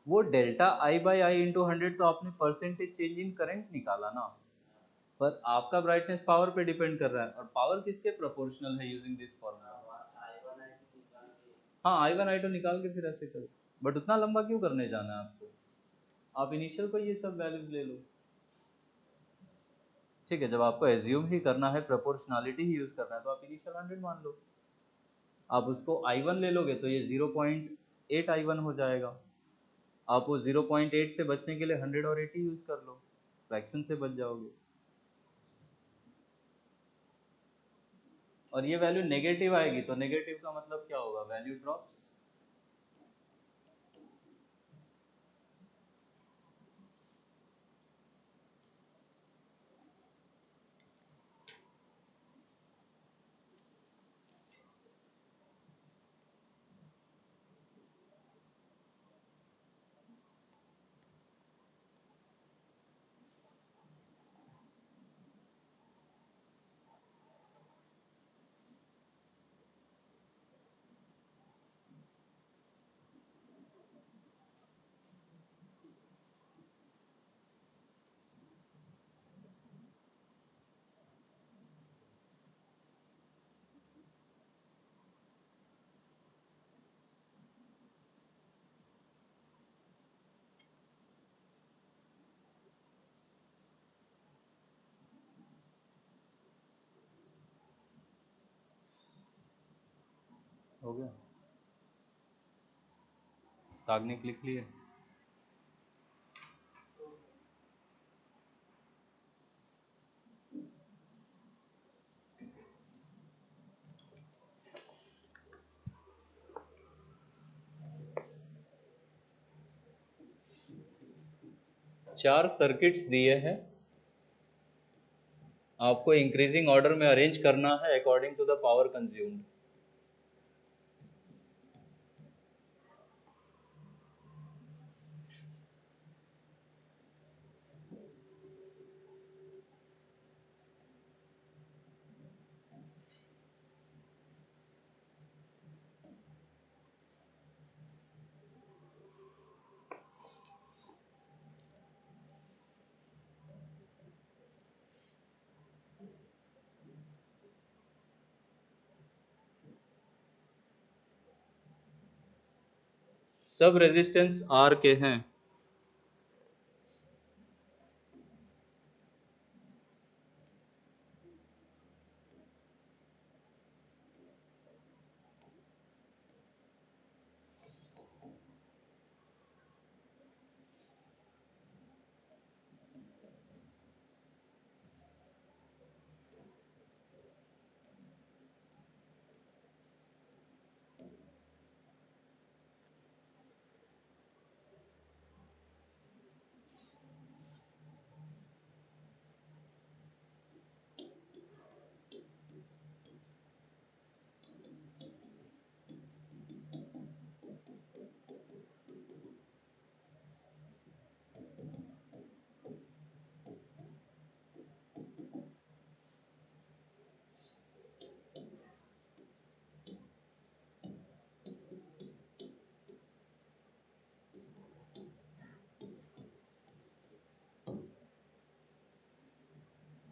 वो delta I by I into 100 तो आपने परसेंटेज चेंज इन करंट निकाला ना, पर आपका ब्राइटनेस पावर पे डिपेंड कर रहा है, और पावर किसके प्रोपोर्शनल है यूजिंग दिस फॉर्मूला। हाँ I1 I2 निकाल के फिर ऐसे करो, बट उतना लंबा क्यों करने जाना है आपको, आप इनिशियल को ये सब वैल्यूज ले लो। ठीक है, जब आपको एज्यूम ही करना है, प्रोपोर्शनलिटी ही यूज करना है, तो आप इनिशियल 100 मान लो। आप उसको I1 ले लोगे तो ये 0.8 I1 हो जाएगा। आप वो 0.8 से बचने के लिए 100 और 80 यूज कर लो, फ्रैक्शन से बच जाओगे। और ये वैल्यू नेगेटिव आएगी, तो नेगेटिव का मतलब क्या होगा, वैल्यू ड्रॉप्स। हो गया, साग्निक लिख लिए। चार सर्किट्स दिए हैं, आपको इंक्रीजिंग ऑर्डर में अरेंज करना है according to the power consumed. सब रेजिस्टेंस आर के हैं।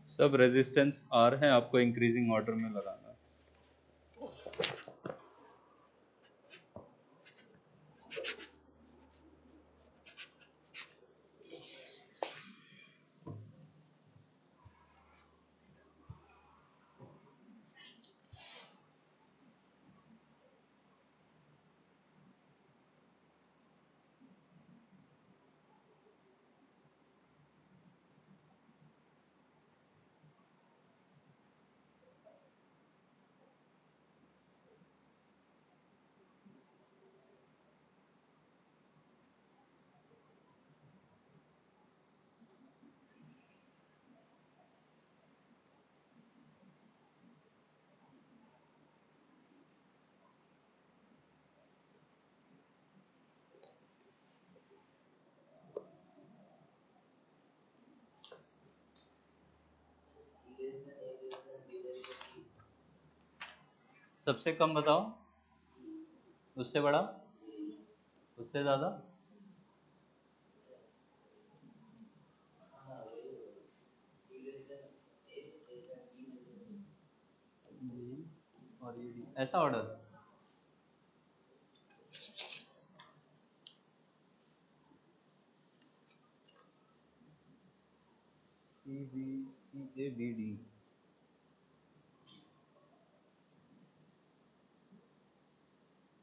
सब रेजिस्टेंस आर हैं, आपको इंक्रीजिंग ऑर्डर में लगाना है। सबसे कम बताओ, उससे बड़ा, उससे ज़्यादा। और ये डी, ऐसा order. C B, C A B D,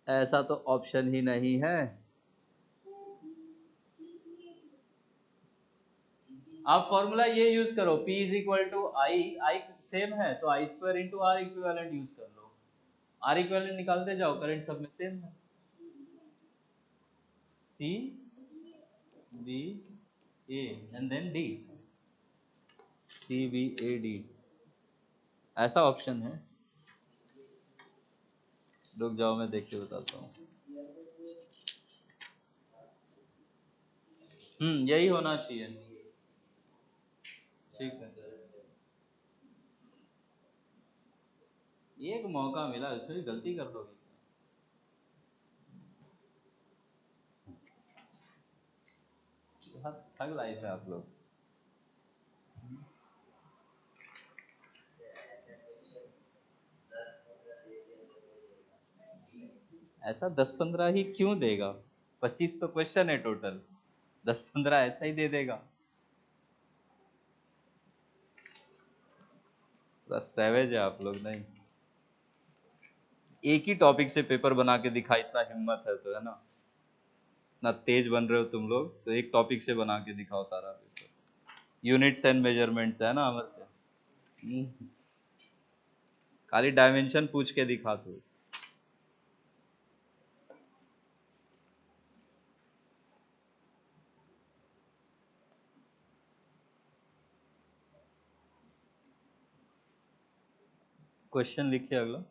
ऐसा तो ऑप्शन ही नहीं है। आप फॉर्मूला ये यूज करो, P is equal to I same है तो I square into R equivalent use कर लो, आर इक्विवेलेंट निकालते जाओ, करंट सब में सेम है। C B A and then D, CBAD ऐसा ऑप्शन है। रुक जाओ मैं देख के बताता हूँ। यही होना चाहिए। ठीक है, एक मौका मिला, इसमें भी गलती कर दोगे। बहुत थक रहे थे आप लोग। ऐसा 10-15 ही क्यों देगा, 25 तो क्वेश्चन है टोटल, 10-15 ऐसा ही दे देगा। बस सैवेज है आप लोग। नहीं, एक ही टॉपिक से पेपर बना के दिखा, इतना हिम्मत है तो, है ना, इतना तेज बन रहे हो तुम लोग, तो एक टॉपिक से बना के दिखाओ सारा पेपर। यूनिट्स एंड मेजरमेंट्स है ना अमर। खाली डायमेंशन पूछ के दिखा दो। क्वेश्चन लिखिए अगला।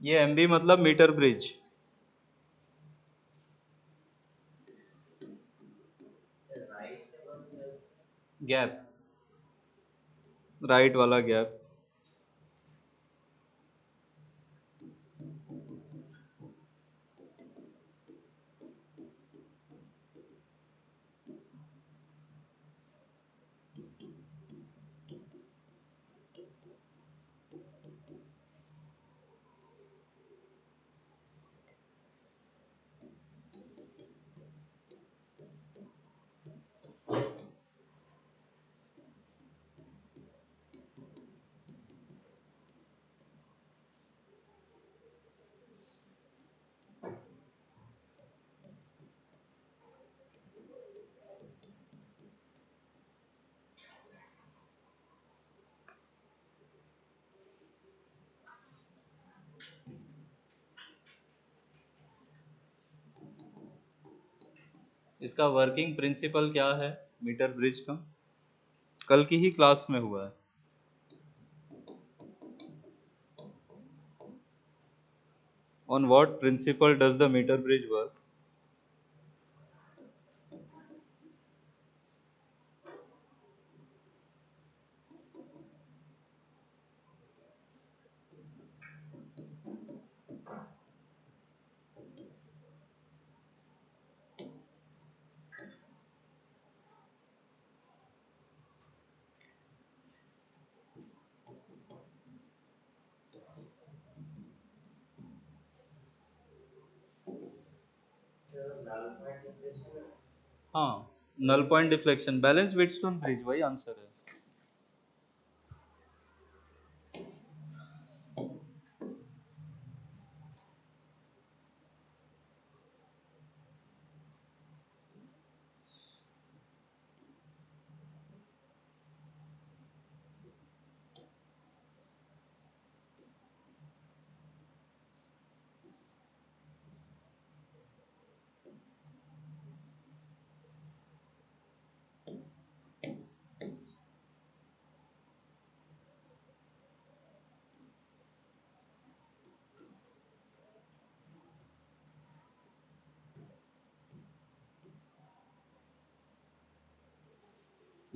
ये MB मतलब मीटर ब्रिज। गैप, राइट वाला गैप। इसका वर्किंग प्रिंसिपल क्या है मीटर ब्रिज का, कल की ही क्लास में हुआ है। On what principle does the meter bridge work? हाँ, null point deflection, balance Wheatstone bridge, वही आंसर है।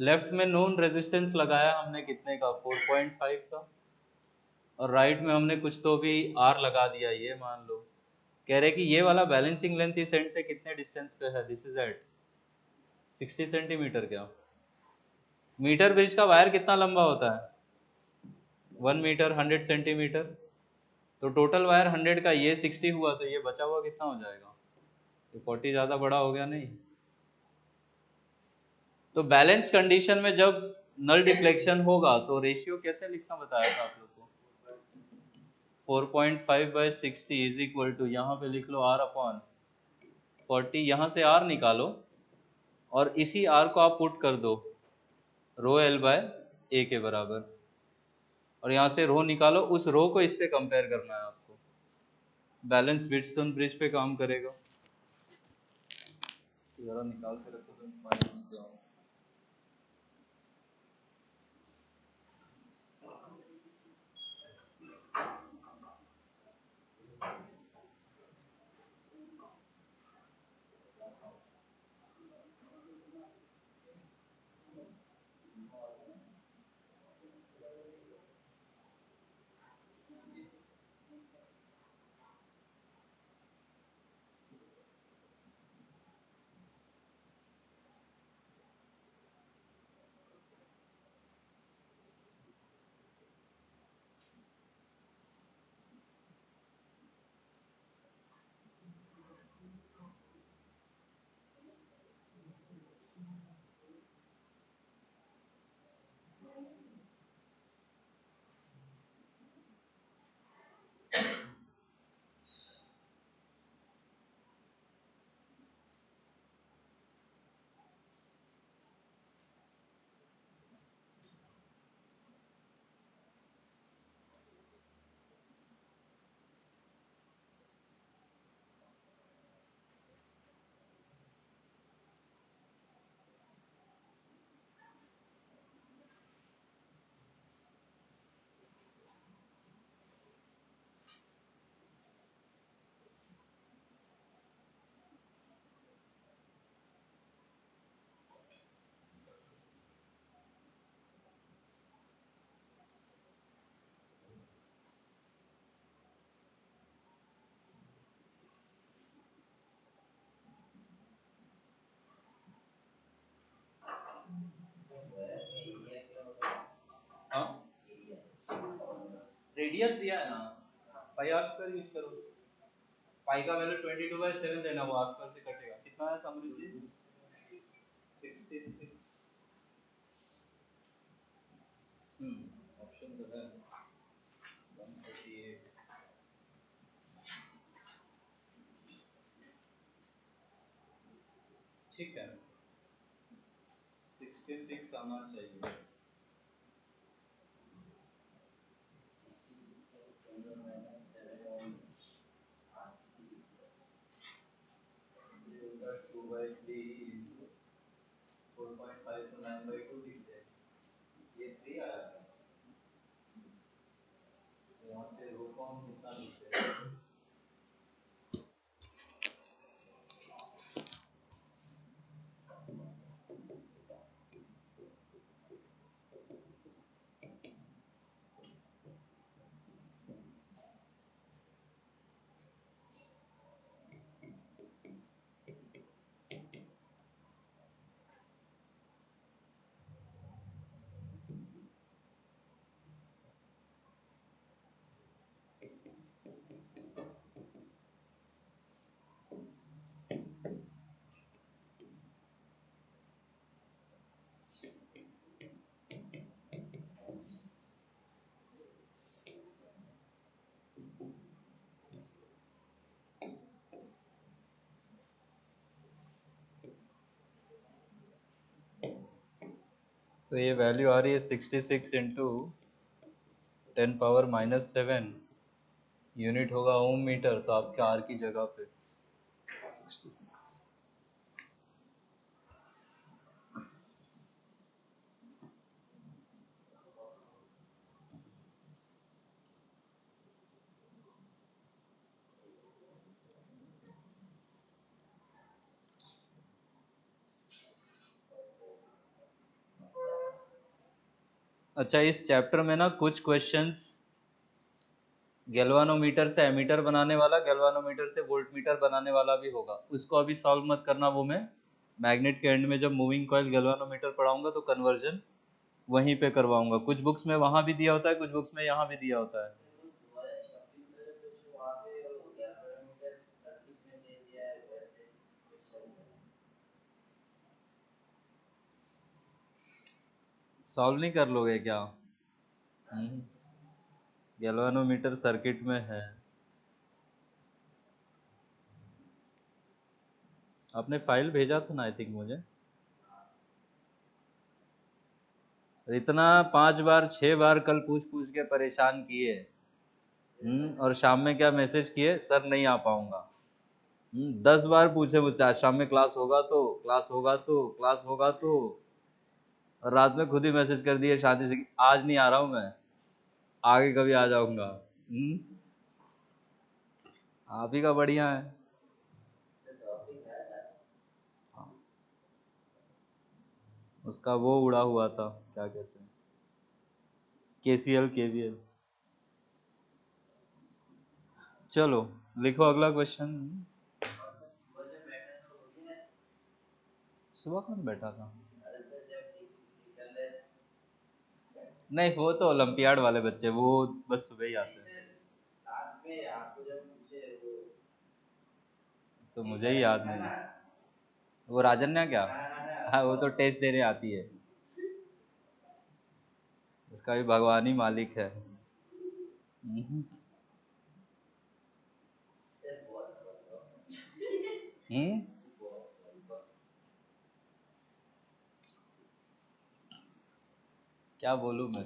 लेफ्ट में नोन रेजिस्टेंस लगाया हमने कितने का, 4.5 का, और राइट में हमने कुछ तो भी आर लगा दिया, ये मान लो। कह रहे कि ये वाला बैलेंसिंग लेंथ इस एंड से कितने डिस्टेंस पे है, दिस इज एट 60 सेंटीमीटर। क्या मीटर ब्रिज का वायर कितना लंबा होता है, 1 मीटर 100 सेंटीमीटर, तो टोटल वायर 100 का, ये 60 हुआ, तो ये बचा हुआ कितना हो जाएगा, ये 40 ज़्यादा बड़ा हो गया नहीं। तो बैलेंस कंडीशन में जब नल डिफ्लेक्शन होगा तो रेशियो कैसे लिखना बताया था आप लोग को, 4.5/60 इज इक्वल टू, यहाँ पे लिख लो R अपॉन 40, यहाँ से R निकालो और इसी R को आप पुट कर दो रो L/A के बराबर, और यहाँ से रो निकालो, उस रो को इससे कंपेयर करना है आपको, बैलेंस व्हीटस्टोन ब्रिज पे काम करेगा। जरा निकाल के रखो तो फाइल में जाओ। हाँ, रेडियस दिया है ना, पाई आर स्क्वायर यूज करो, पाई का वैल्यू 22/7 देना, वो आर स्क्वायर से कटेगा, कितना है समृद्धि, 66। ऑप्शन तो है 138, ठीक है, 66 आना चाहिए। टू बाई थ्री इंटू 4.5 तो 9/2 लिख दे, ये 3 आया है, तो यहाँ से रो को हम कितना लिखते हैं, तो ये वैल्यू आ रही है 66 इंटू 10⁻⁻7 यूनिट होगा ओम मीटर, तो आपके आर की जगह पे 66। अच्छा, इस चैप्टर में ना कुछ क्वेश्चंस गैल्वानोमीटर से एमीटर बनाने वाला, गैल्वानोमीटर से वोल्टमीटर बनाने वाला भी होगा। उसको अभी सॉल्व मत करना, वो मैं मैग्नेट के एंड में जब मूविंग कॉइल गैल्वानोमीटर पढ़ाऊंगा तो कन्वर्जन वहीं पे करवाऊंगा। कुछ बुक्स में वहां भी दिया होता है, कुछ बुक्स में यहाँ भी दिया होता है। सॉल्व नहीं कर लोगे क्या? गैल्वानोमीटर सर्किट में है। आपने फाइल भेजा था ना, आई थिंक मुझे। इतना 5 बार 6 बार कल पूछ पूछ के परेशान किए। और शाम में क्या मैसेज किए, सर नहीं आ पाऊंगा। 10 बार पूछे मुझसे, आज शाम में क्लास होगा तो, क्लास होगा तो, क्लास होगा तो। और रात में खुद ही मैसेज कर दिए शांति से कि आज नहीं आ रहा हूँ मैं, आगे कभी आ जाऊंगा। आप ही का बढ़िया है। हाँ, उसका वो उड़ा हुआ था, क्या कहते हैं, केसीएल केवीएल। चलो लिखो अगला क्वेश्चन। सुबह कौन बैठा था? नहीं, वो तो ओलंपियाड वाले बच्चे, वो बस सुबह ही आते हैं। तो मुझे ही याद नहीं। वो राजन्या क्या? हाँ, वो तो टेस्ट देने आती है। उसका भी भगवान ही मालिक है। हम्म। हम्म? क्या बोलूं मैं?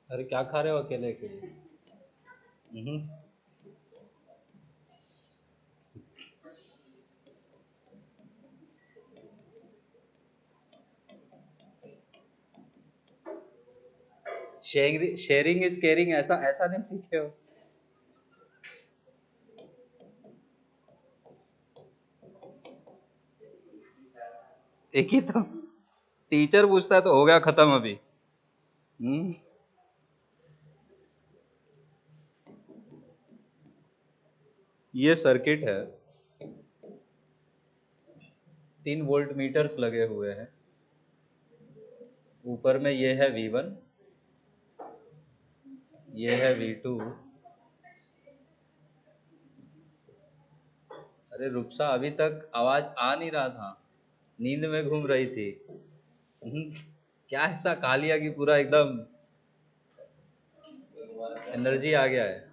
अरे क्या खा रहे हो अकेले अकेले? हम्म। शेयरिंग इज केयरिंग, ऐसा ऐसा नहीं सीखे हो? एक ही तो टीचर पूछता है तो हो गया खत्म अभी। हम्म। ये सर्किट है, 3 वोल्ट मीटर्स लगे हुए हैं। ऊपर में ये है V1, ये है V2। अरे रुपसा, अभी तक आवाज आ नहीं रहा था, नींद में घूम रही थी। हम्म, क्या ऐसा खा लिया कि पूरा एकदम एनर्जी आ गया है?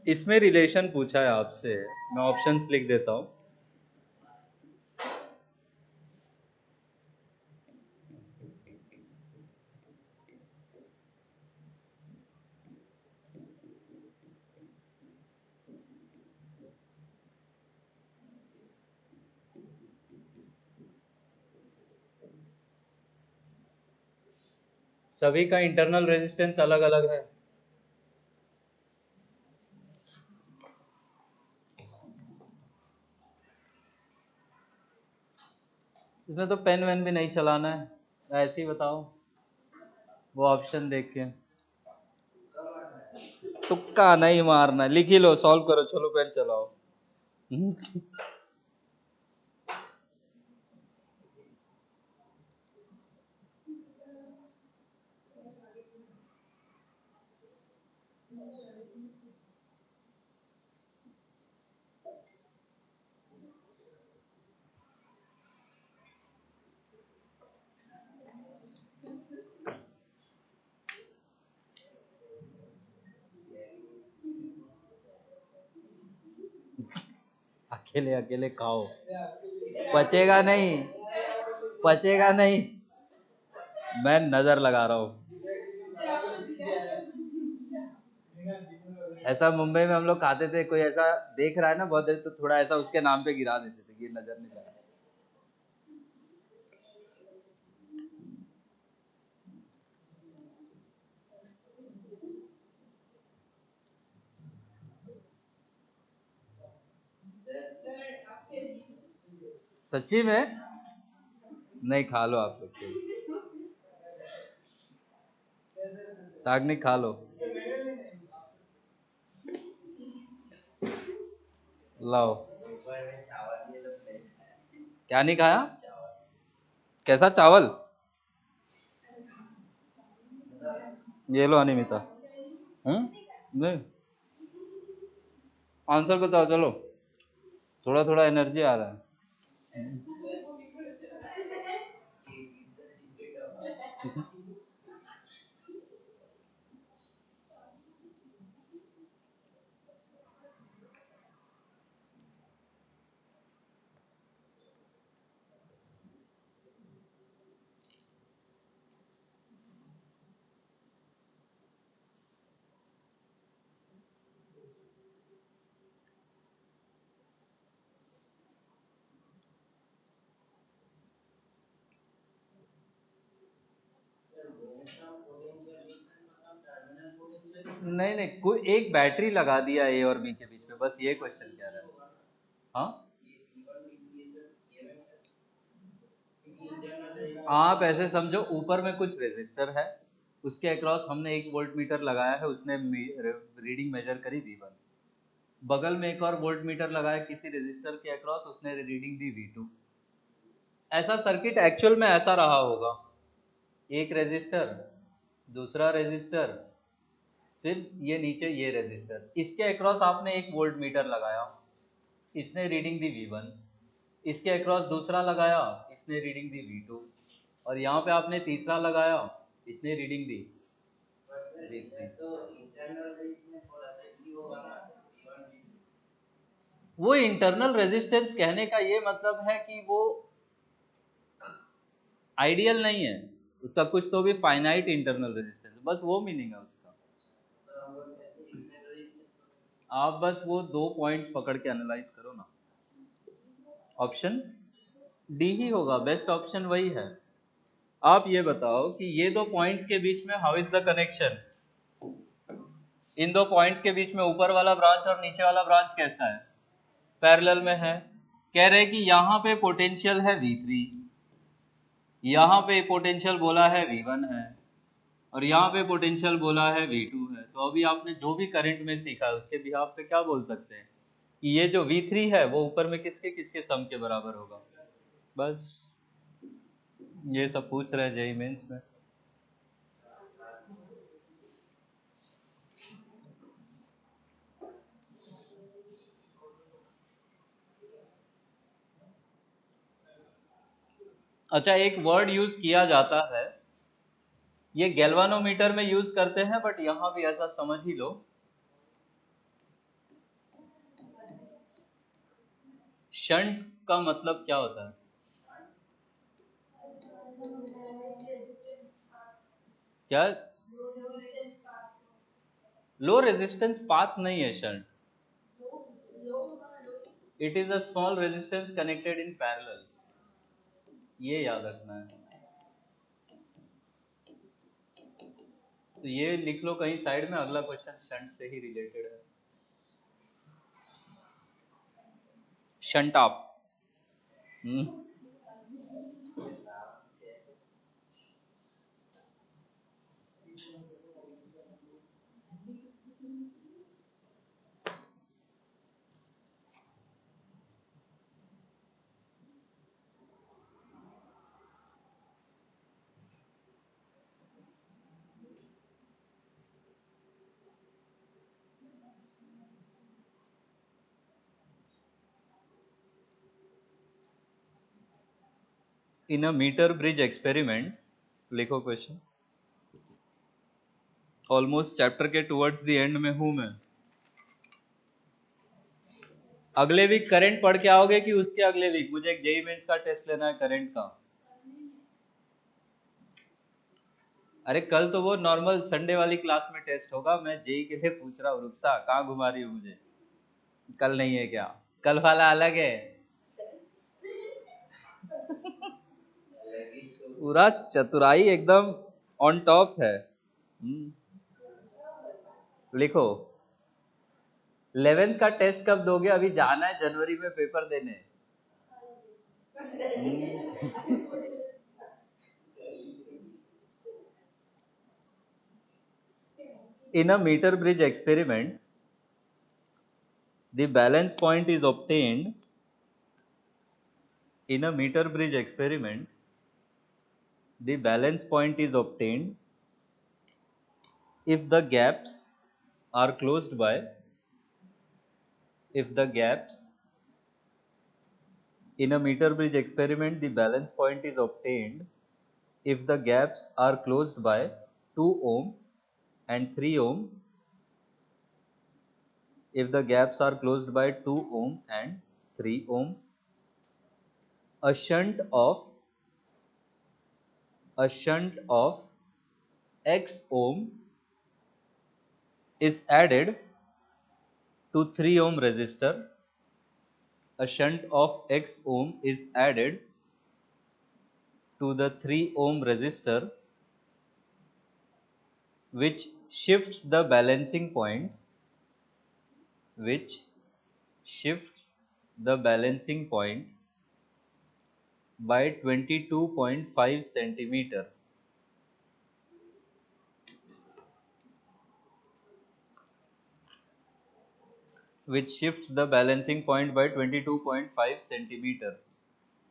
इसमें रिलेशन पूछा है आपसे, मैं ऑप्शंस लिख देता हूँ। सभी का इंटरनल रेजिस्टेंस अलग अलग है। इसमें तो पेन वेन भी नहीं चलाना है, ऐसे ही बताओ वो ऑप्शन देख के। तुक्का नहीं मारना, लिख ही लो, सॉल्व करो, चलो पेन चलाओ। अकेले अकेले खाओ, पचेगा नहीं, पचेगा नहीं, मैं नजर लगा रहा हूँ। ऐसा मुंबई में हम लोग खाते थे, कोई ऐसा देख रहा है ना बहुत देर, तो थोड़ा ऐसा उसके नाम पे गिरा देते थे कि ये नजर नहीं लगा। सच्ची में नहीं, खा लो आप लोग के, साग नहीं खा लो, लाओ। क्या नहीं खाया? कैसा चावल? ये लो अनिमिता। नहीं, आंसर बताओ चलो, थोड़ा थोड़ा एनर्जी आ रहा है। नहीं नहीं, कोई एक बैटरी लगा दिया ए और बी के बीच में, बस ये क्वेश्चन क्या रहा है? हाँ, आप ऐसे समझो, ऊपर में कुछ रेजिस्टर है, उसके अक्रॉस हमने एक वोल्ट मीटर लगाया है, उसने रीडिंग मेजर करी V1। बगल में एक और वोल्ट मीटर लगाया किसी रेजिस्टर के अक्रॉस, उसने रीडिंग दी V2। ऐसा सर्किट एक्चुअल में ऐसा रहा होगा, एक रेजिस्टर, दूसरा रेजिस्टर, फिर ये नीचे ये रेजिस्टर, इसके अक्रॉस आपने एक वोल्ट मीटर लगाया, इसने रीडिंग दी V1, इसके अक्रॉस दूसरा लगाया, इसने रीडिंग दी V2, और यहाँ पे आपने तीसरा लगाया, इसने रीडिंग दी V3। वो इंटरनल रेजिस्टेंस कहने का ये मतलब है कि वो आइडियल नहीं है, उसका कुछ तो भी फाइनाइट इंटरनल रेजिस्टेंस, बस वो मीनिंग है उसका। आप बस वो दो पॉइंट्स पकड़ के एनालाइज करो ना। ऑप्शन डी ही होगा, बेस्ट ऑप्शन वही है। आप ये बताओ कि ये दो पॉइंट्स के बीच में हाउ इज द कनेक्शन, इन दो पॉइंट्स के बीच में ऊपर वाला ब्रांच और नीचे वाला ब्रांच कैसा है? पैरेलल में है। कह रहे कि यहाँ पे पोटेंशियल है V3, यहाँ पे पोटेंशियल बोला है V1 है, और यहाँ पे पोटेंशियल बोला है V2 है। तो अभी आपने जो भी करंट में सीखा है उसके बिहाफ पे क्या बोल सकते हैं कि ये जो V3 है वो ऊपर में किसके किसके सम के बराबर होगा। बस ये सब पूछ रहे हैं जेईई मेंस में। अच्छा, एक वर्ड यूज किया जाता है, ये गैल्वानोमीटर में यूज करते हैं, बट यहाँ भी ऐसा समझ ही लो, शंट का मतलब क्या होता है? क्या? लो रेजिस्टेंस पाथ नहीं है shunt, it is a small resistance connected in parallel, ये याद रखना है। तो ये लिख लो कहीं साइड में, अगला क्वेश्चन शंट से ही रिलेटेड है। शंट आप इन अ मीटर ब्रिज एक्सपेरिमेंट, लिखो क्वेश्चन। ऑलमोस्ट चैप्टर के टुवर्ड्स द एंड में हूं मैं। अगले वीक करंट पढ़ के आओगे कि उसके अगले वीक? मुझे एक जेई मेंस का टेस्ट लेना है करंट का। अरे कल तो वो नॉर्मल संडे वाली क्लास में टेस्ट होगा, मैं जेई के लिए पूछ रहा हूँ। रुपसा कहाँ घुमा रही हो मुझे? कल नहीं है क्या? कल वाला अलग है। पूरा चतुराई एकदम ऑन टॉप है। लिखो 11th का टेस्ट कब दोगे? अभी जाना है जनवरी में पेपर देने। In a meter bridge experiment, the balance point is obtained. In a meter bridge experiment, the balance point is obtained if the gaps are closed by, if the gaps in a meter bridge experiment, the balance point is obtained if the gaps are closed by 2 ohm and 3 ohm, if the gaps are closed by 2 ohm and 3 ohm, a shunt of x ohm is added to 3 ohm resistor. A shunt of x ohm is added to the 3 ohm resistor, which shifts the balancing point, which shifts the balancing point by 22.5 centimeter, which shifts the balancing point by 22.5 centimeter.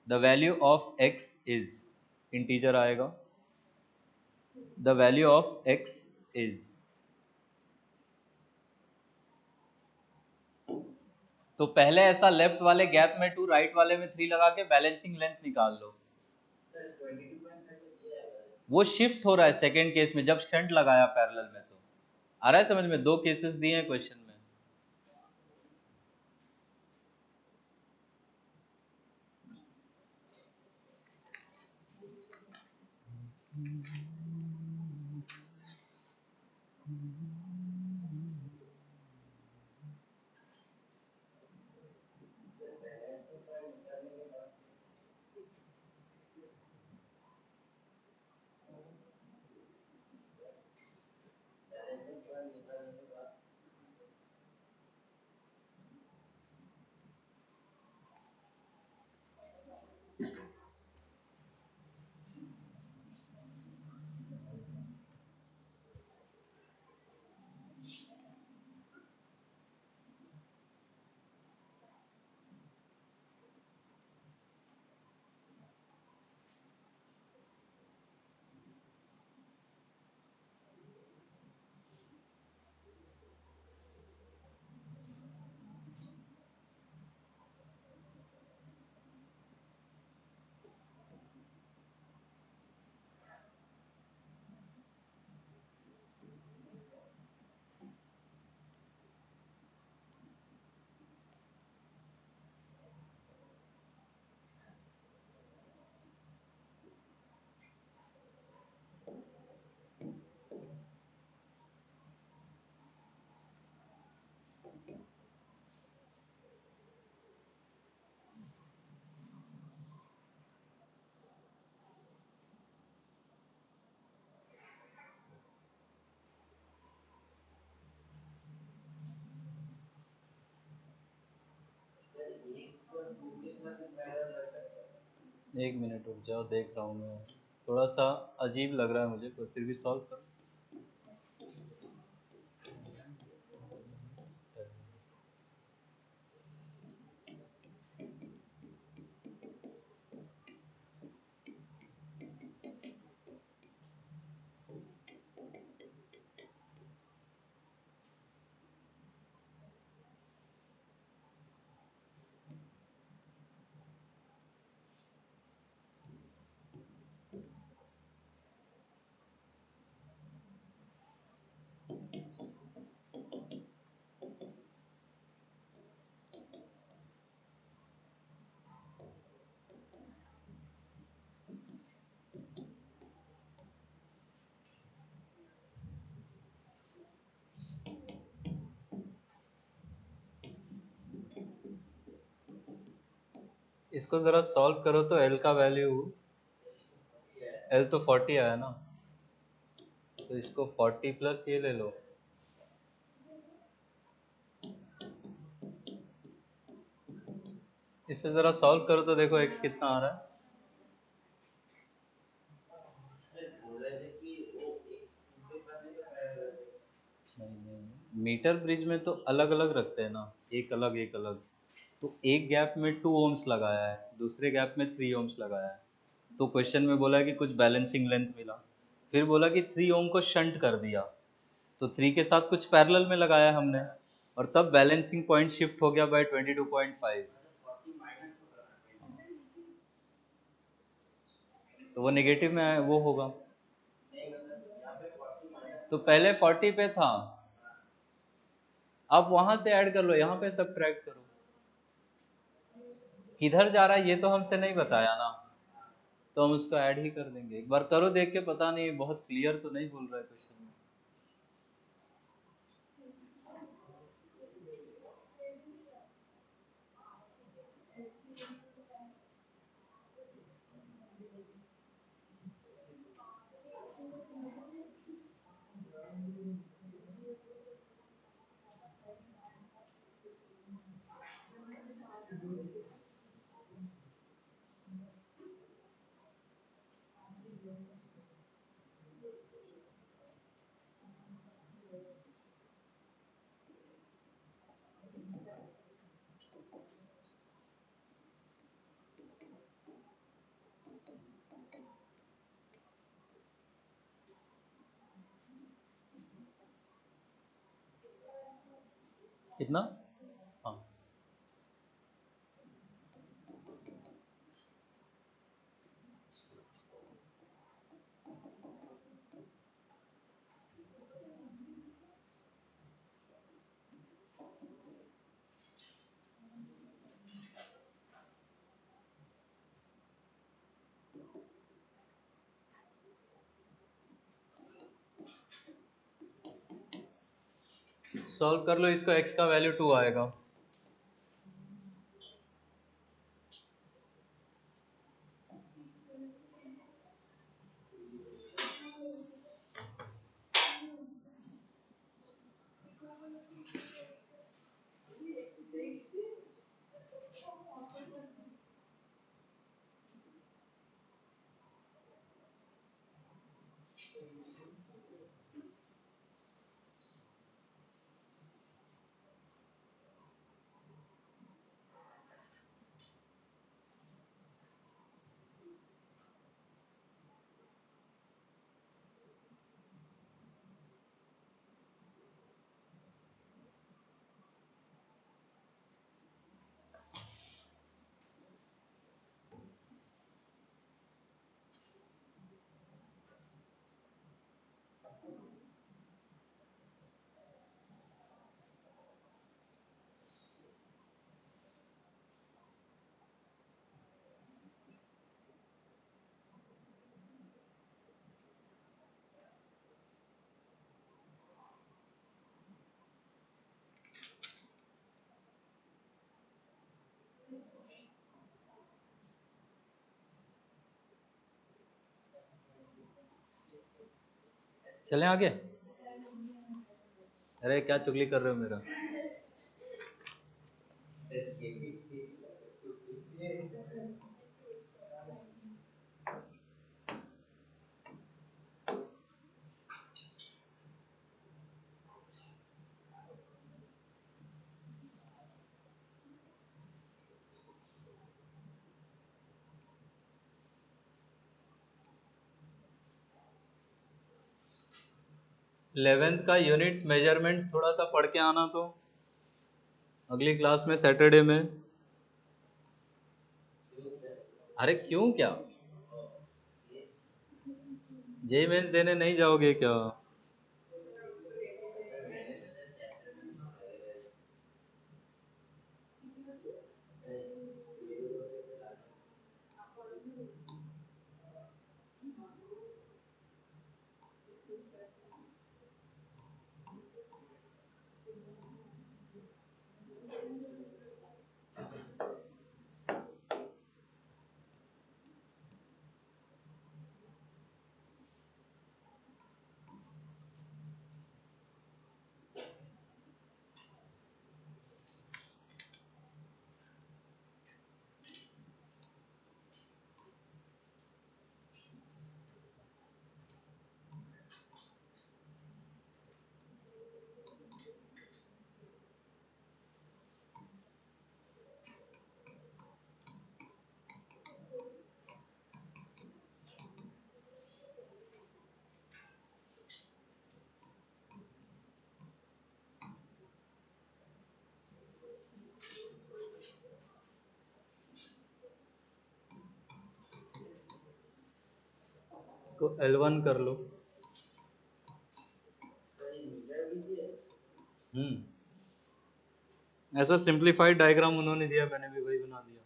The value of x is integer आएगा. The value of x is, तो पहले ऐसा लेफ्ट वाले गैप में 2, राइट वाले में 3 लगा के बैलेंसिंग लेंथ निकाल लो। वो शिफ्ट हो रहा है सेकेंड केस में जब शंट लगाया पैरेलल में। तो आ रहा है समझ में? 2 केसेस दिए हैं क्वेश्चन में। एक मिनट रुक जाओ, देख रहा हूँ मैं। थोड़ा सा अजीब लग रहा है मुझे, पर फिर भी सॉल्व कर। इसको जरा सॉल्व करो तो एल का वैल्यू, एल तो 40 आया ना, तो इसको 40 प्लस ये ले लो। इससे जरा सॉल्व करो तो देखो x कितना आ रहा है। नहीं, मीटर ब्रिज में तो अलग अलग रखते हैं ना, एक अलग एक अलग। तो एक गैप में 2 ओम्स लगाया है, दूसरे गैप में 3 ओम्स लगाया है। तो क्वेश्चन में बोला है कि कुछ बैलेंसिंग लेंथ मिला, फिर बोला कि 3 ओम को शंट कर दिया, तो 3 के साथ कुछ पैरेलल में लगाया हमने, और तब बैलेंसिंग पॉइंट शिफ्ट हो गया बाय 22.5। तो वो नेगेटिव में आया, वो होगा। तो पहले 40 पे था, अब वहां से ऐड कर लो, यहाँ पे सब्ट्रैक्ट करो। किधर जा रहा है ये तो हमसे नहीं बताया ना, तो हम उसको ऐड ही कर देंगे। एक बार करो देख के, पता नहीं बहुत क्लियर तो नहीं बोल रहा है क्वेश्चन में। कितना? हाँ, सॉल्व कर लो इसको, x का वैल्यू 2 आएगा। चलें आगे? अरे क्या चुगली कर रहे हो मेरा? 11th का यूनिट्स मेजरमेंट्स थोड़ा सा पढ़ के आना, तो अगली क्लास में सैटरडे में। अरे क्यों, क्या जेई मेंस देने नहीं जाओगे क्या? इसको L1 कर लो। ऐसा सिंप्लीफाइड डायग्राम उन्होंने दिया, मैंने भी वही बना दिया।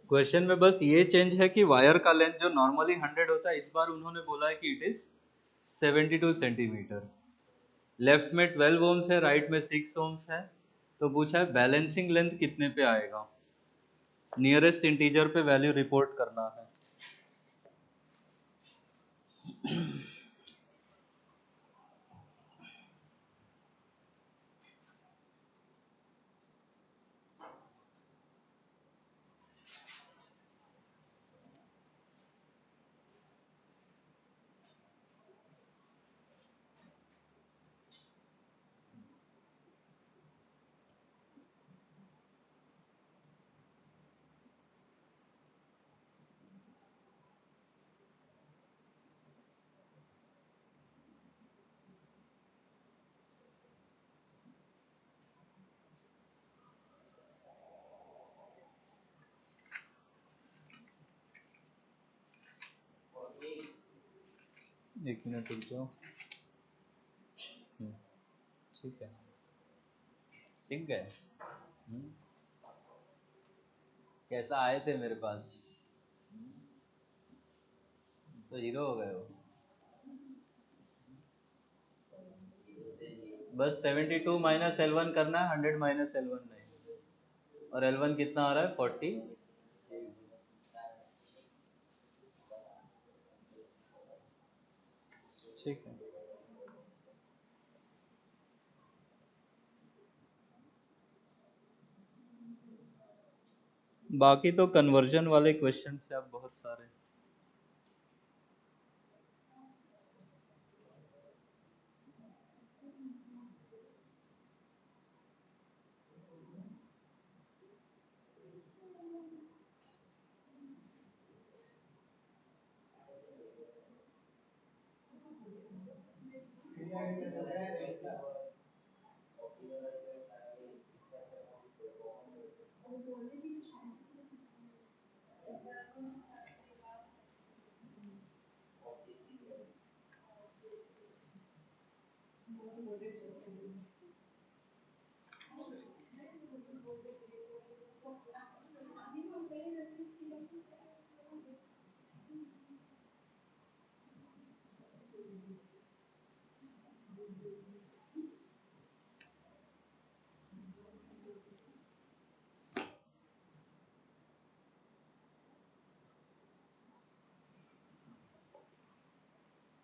क्वेश्चन में बस ये चेंज है कि वायर का लेंथ जो नॉर्मली 100 होता है, इस बार उन्होंने बोला है कि इट इज 72 सेंटीमीटर। लेफ्ट में 12 ओम्स है, राइट में 6 ओम्स है। तो पूछा है बैलेंसिंग लेंथ कितने पे आएगा, नियरेस्ट इंटीजर पे वैल्यू रिपोर्ट करना है। एक मिनट रुक जाओ। ठीक है, सीख गए। हम्म, कैसा आए थे मेरे पास, तो हीरो हो गए हो। बस 72 माइनस L1 करना है, 100 माइनस L1 नहीं। और L1 कितना आ रहा है, 40। ठीक है, बाकी तो कन्वर्जन वाले क्वेश्चन से अब बहुत सारे।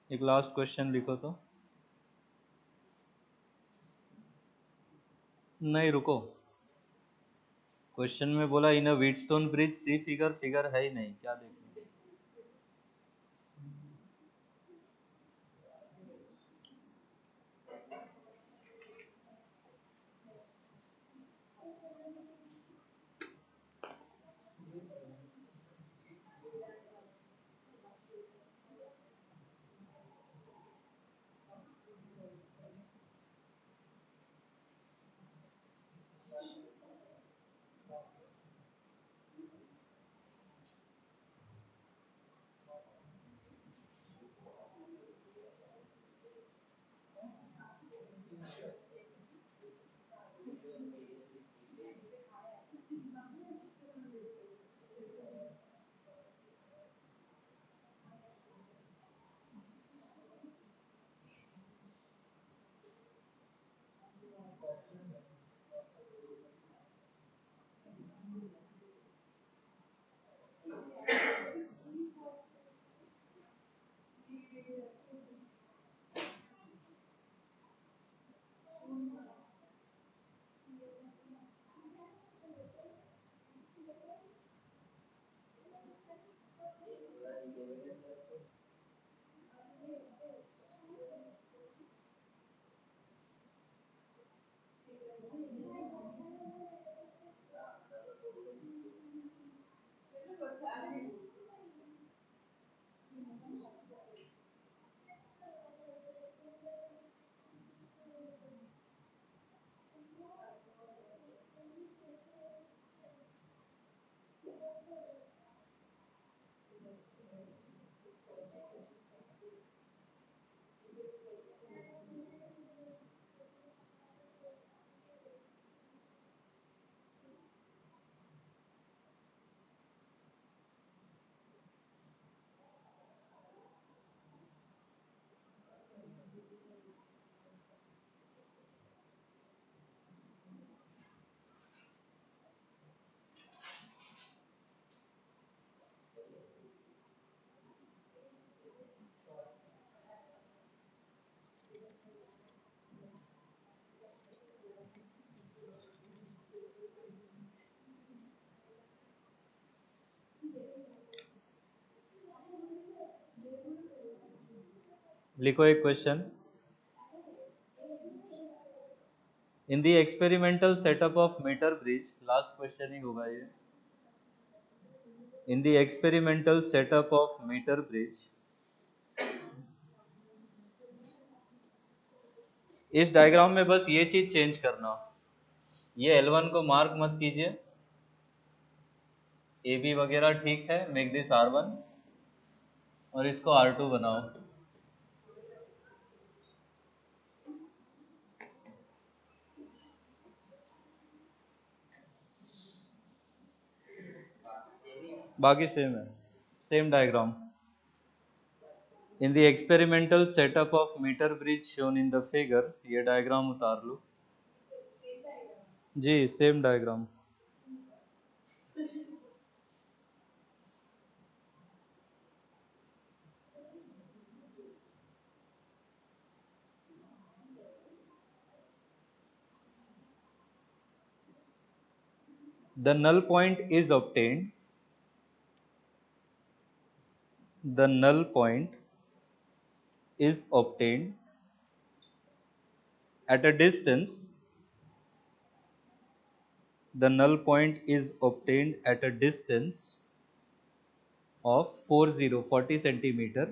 एक लास्ट क्वेश्चन लिखो तो। नहीं रुको, क्वेश्चन में बोला in a Wheatstone bridge see figure, figure है ही नहीं, क्या देखना। लिखो एक question. In the experimental setup of metre bridge, last question ही होगा ये। In the experimental setup of metre bridge, इस डायग्राम में बस ये चीज चेंज करना, ये L1 को मार्क मत कीजिए, ए बी वगैरह ठीक है, मेक दिस R1 और इसको R2 बनाओ। बाकी सेम है, same diagram. In the experimental setup of metre bridge shown in the figure, ये डायग्राम उतार लो जी, same diagram. The null point is obtained. The null point is obtained at a distance. The null point is obtained at a distance of 40 centimeter.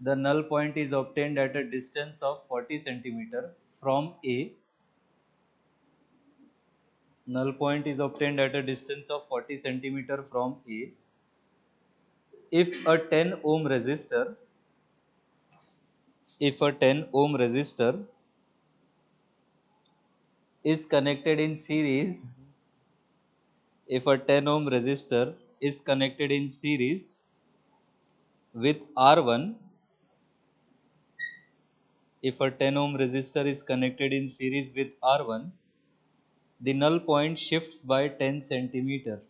The null point is obtained at a distance of 40 centimeter from A. Null point is obtained at a distance of 40 centimeter from A. If a 10 ohm resistor, if a 10 ohm resistor is connected in series, if a 10 ohm resistor is connected in series with R1, if a 10 ohm resistor is connected in series with R1, the null point shifts by 10 centimeter.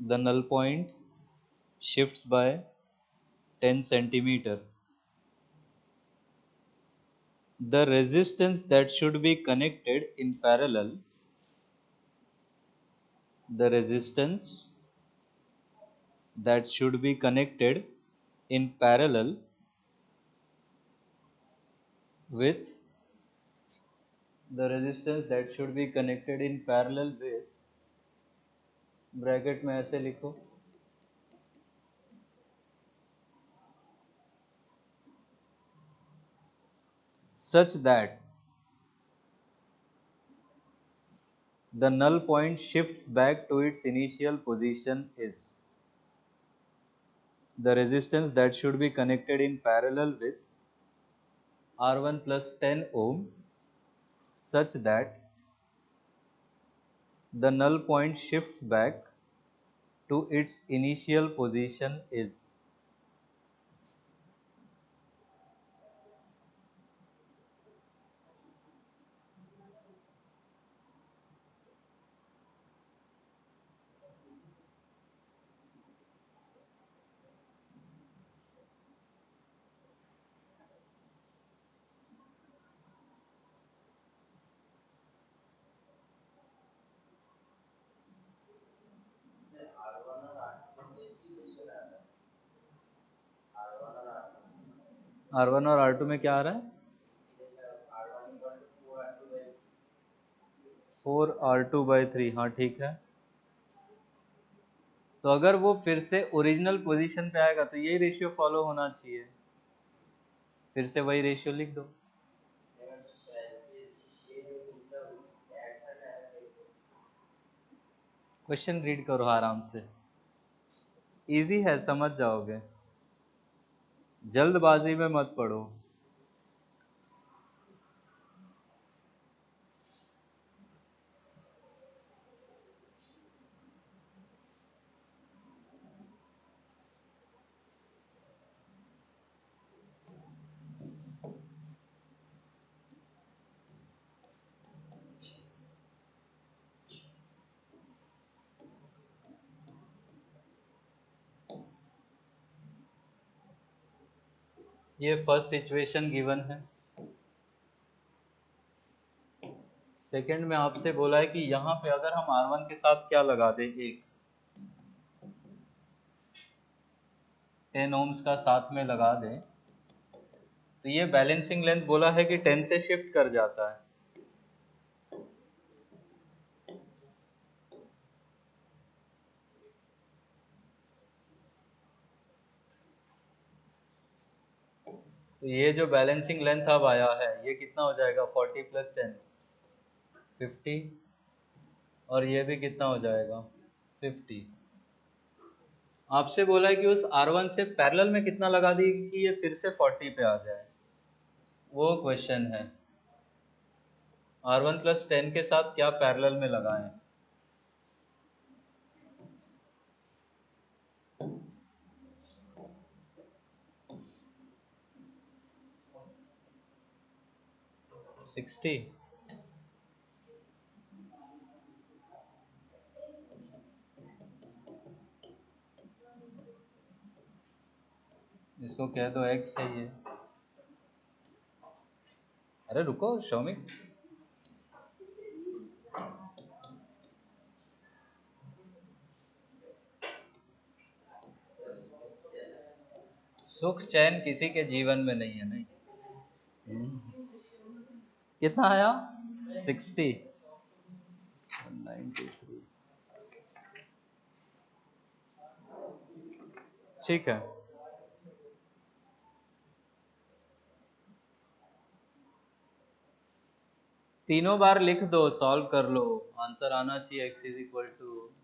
The null point shifts by 10 centimeter. The resistance that should be connected in parallel, the resistance that should be connected in parallel with, the resistance that should be connected in parallel with, bracket में ऐसे लिखो, such that the null point shifts back to its initial position is, the resistance that should be connected in parallel with R1 plus 10 ohm, such that the null point shifts back to its initial position is. R1 और R2 में क्या आ रहा है? 4R2/3, हाँ ठीक है। तो अगर वो फिर से ओरिजिनल पोजीशन पे आएगा तो यही रेशियो फॉलो होना चाहिए, फिर से वही रेशियो लिख दो। क्वेश्चन रीड करो आराम से, इजी है, समझ जाओगे, जल्दबाजी में मत पढ़ो। ये फर्स्ट सिचुएशन गिवन है। सेकंड में आपसे बोला है कि यहाँ पे अगर हम R1 के साथ क्या लगा दें, एक 10 ओम्स का साथ में लगा दें तो ये बैलेंसिंग लेंथ बोला है कि 10 से शिफ्ट कर जाता है। तो ये जो बैलेंसिंग लेंथ अब आया है ये कितना हो जाएगा 40 + 10 50 और ये भी कितना हो जाएगा 50। आपसे बोला है कि उस R1 से पैरेलल में कितना लगा दी कि ये फिर से 40 पे आ जाए, वो क्वेश्चन है। R1 + 10 के साथ क्या पैरेलल में लगाएं? $60। इसको कह दो x सही है। अरे रुको शौमिक, सुख चैन किसी के जीवन में नहीं है। नहीं कितना आया 60 193। ठीक है, तीनों बार लिख दो, सॉल्व कर लो, आंसर आना चाहिए x =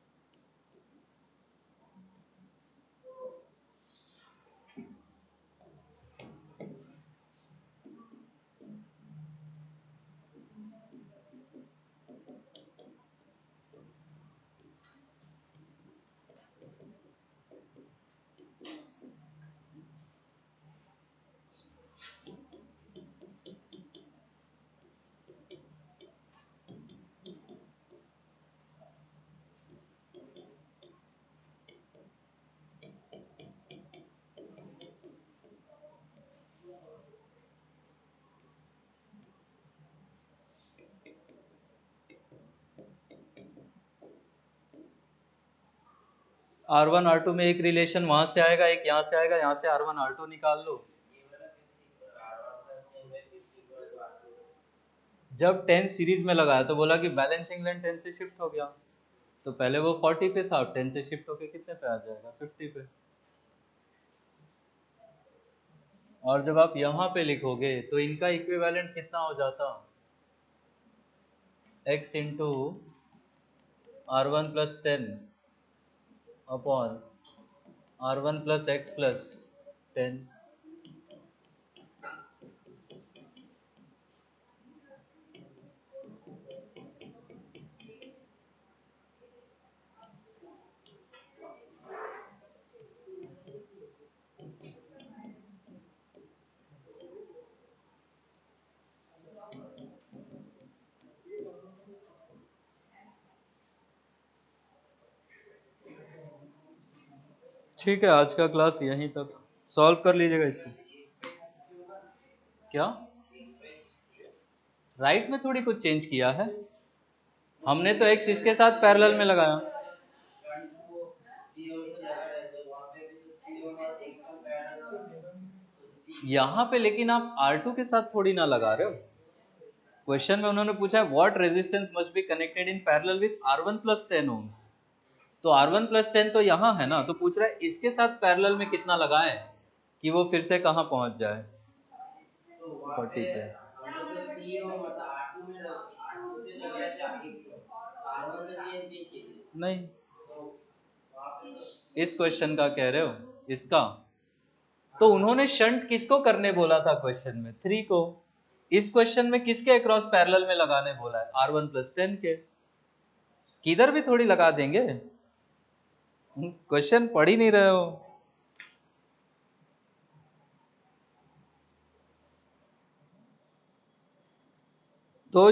R1 R2 में एक रिलेशन वहां से आएगा, एक यहाँ से आएगा, यहाँ से R1 R2 निकाल लो। जब 10 सीरीज में लगाया तो बोला कि बैलेंसिंग लेंथ 10 से शिफ्ट हो गया, तो पहले वो 40 पे था, 10 से शिफ्ट होके कितने पे आ जाएगा 50 पे। और जब आप यहाँ पे लिखोगे तो इनका इक्विवेलेंट कितना हो जाता, x into R1 + 10 upon R1 + x + 10। ठीक है, आज का क्लास यहीं तक, सॉल्व कर लीजिएगा इसको। क्या राइट में थोड़ी कुछ चेंज किया है, हमने तो x इसके साथ पैरेलल में लगाया। यहाँ पे लेकिन आप R2 के साथ थोड़ी ना लगा रहे हो। क्वेश्चन में उन्होंने पूछा है what resistance must be connected in parallel with R1 + 10 ohms, तो R1 + 10 तो यहाँ है ना, तो पूछ रहा है इसके साथ पैरेलल में कितना लगाएं कि वो फिर से कहाँ पहुंच जाए 40 पे। नहीं, इस क्वेश्चन का कह रहे हो, इसका तो उन्होंने शंट किसको करने बोला था क्वेश्चन में 3 को, इस क्वेश्चन में किसके अक्रॉस पैरेलल में लगाने बोला है R1 + 10 के, किधर भी थोड़ी लगा देंगे, क्वेश्चन पढ़ ही नहीं रहे हो। तो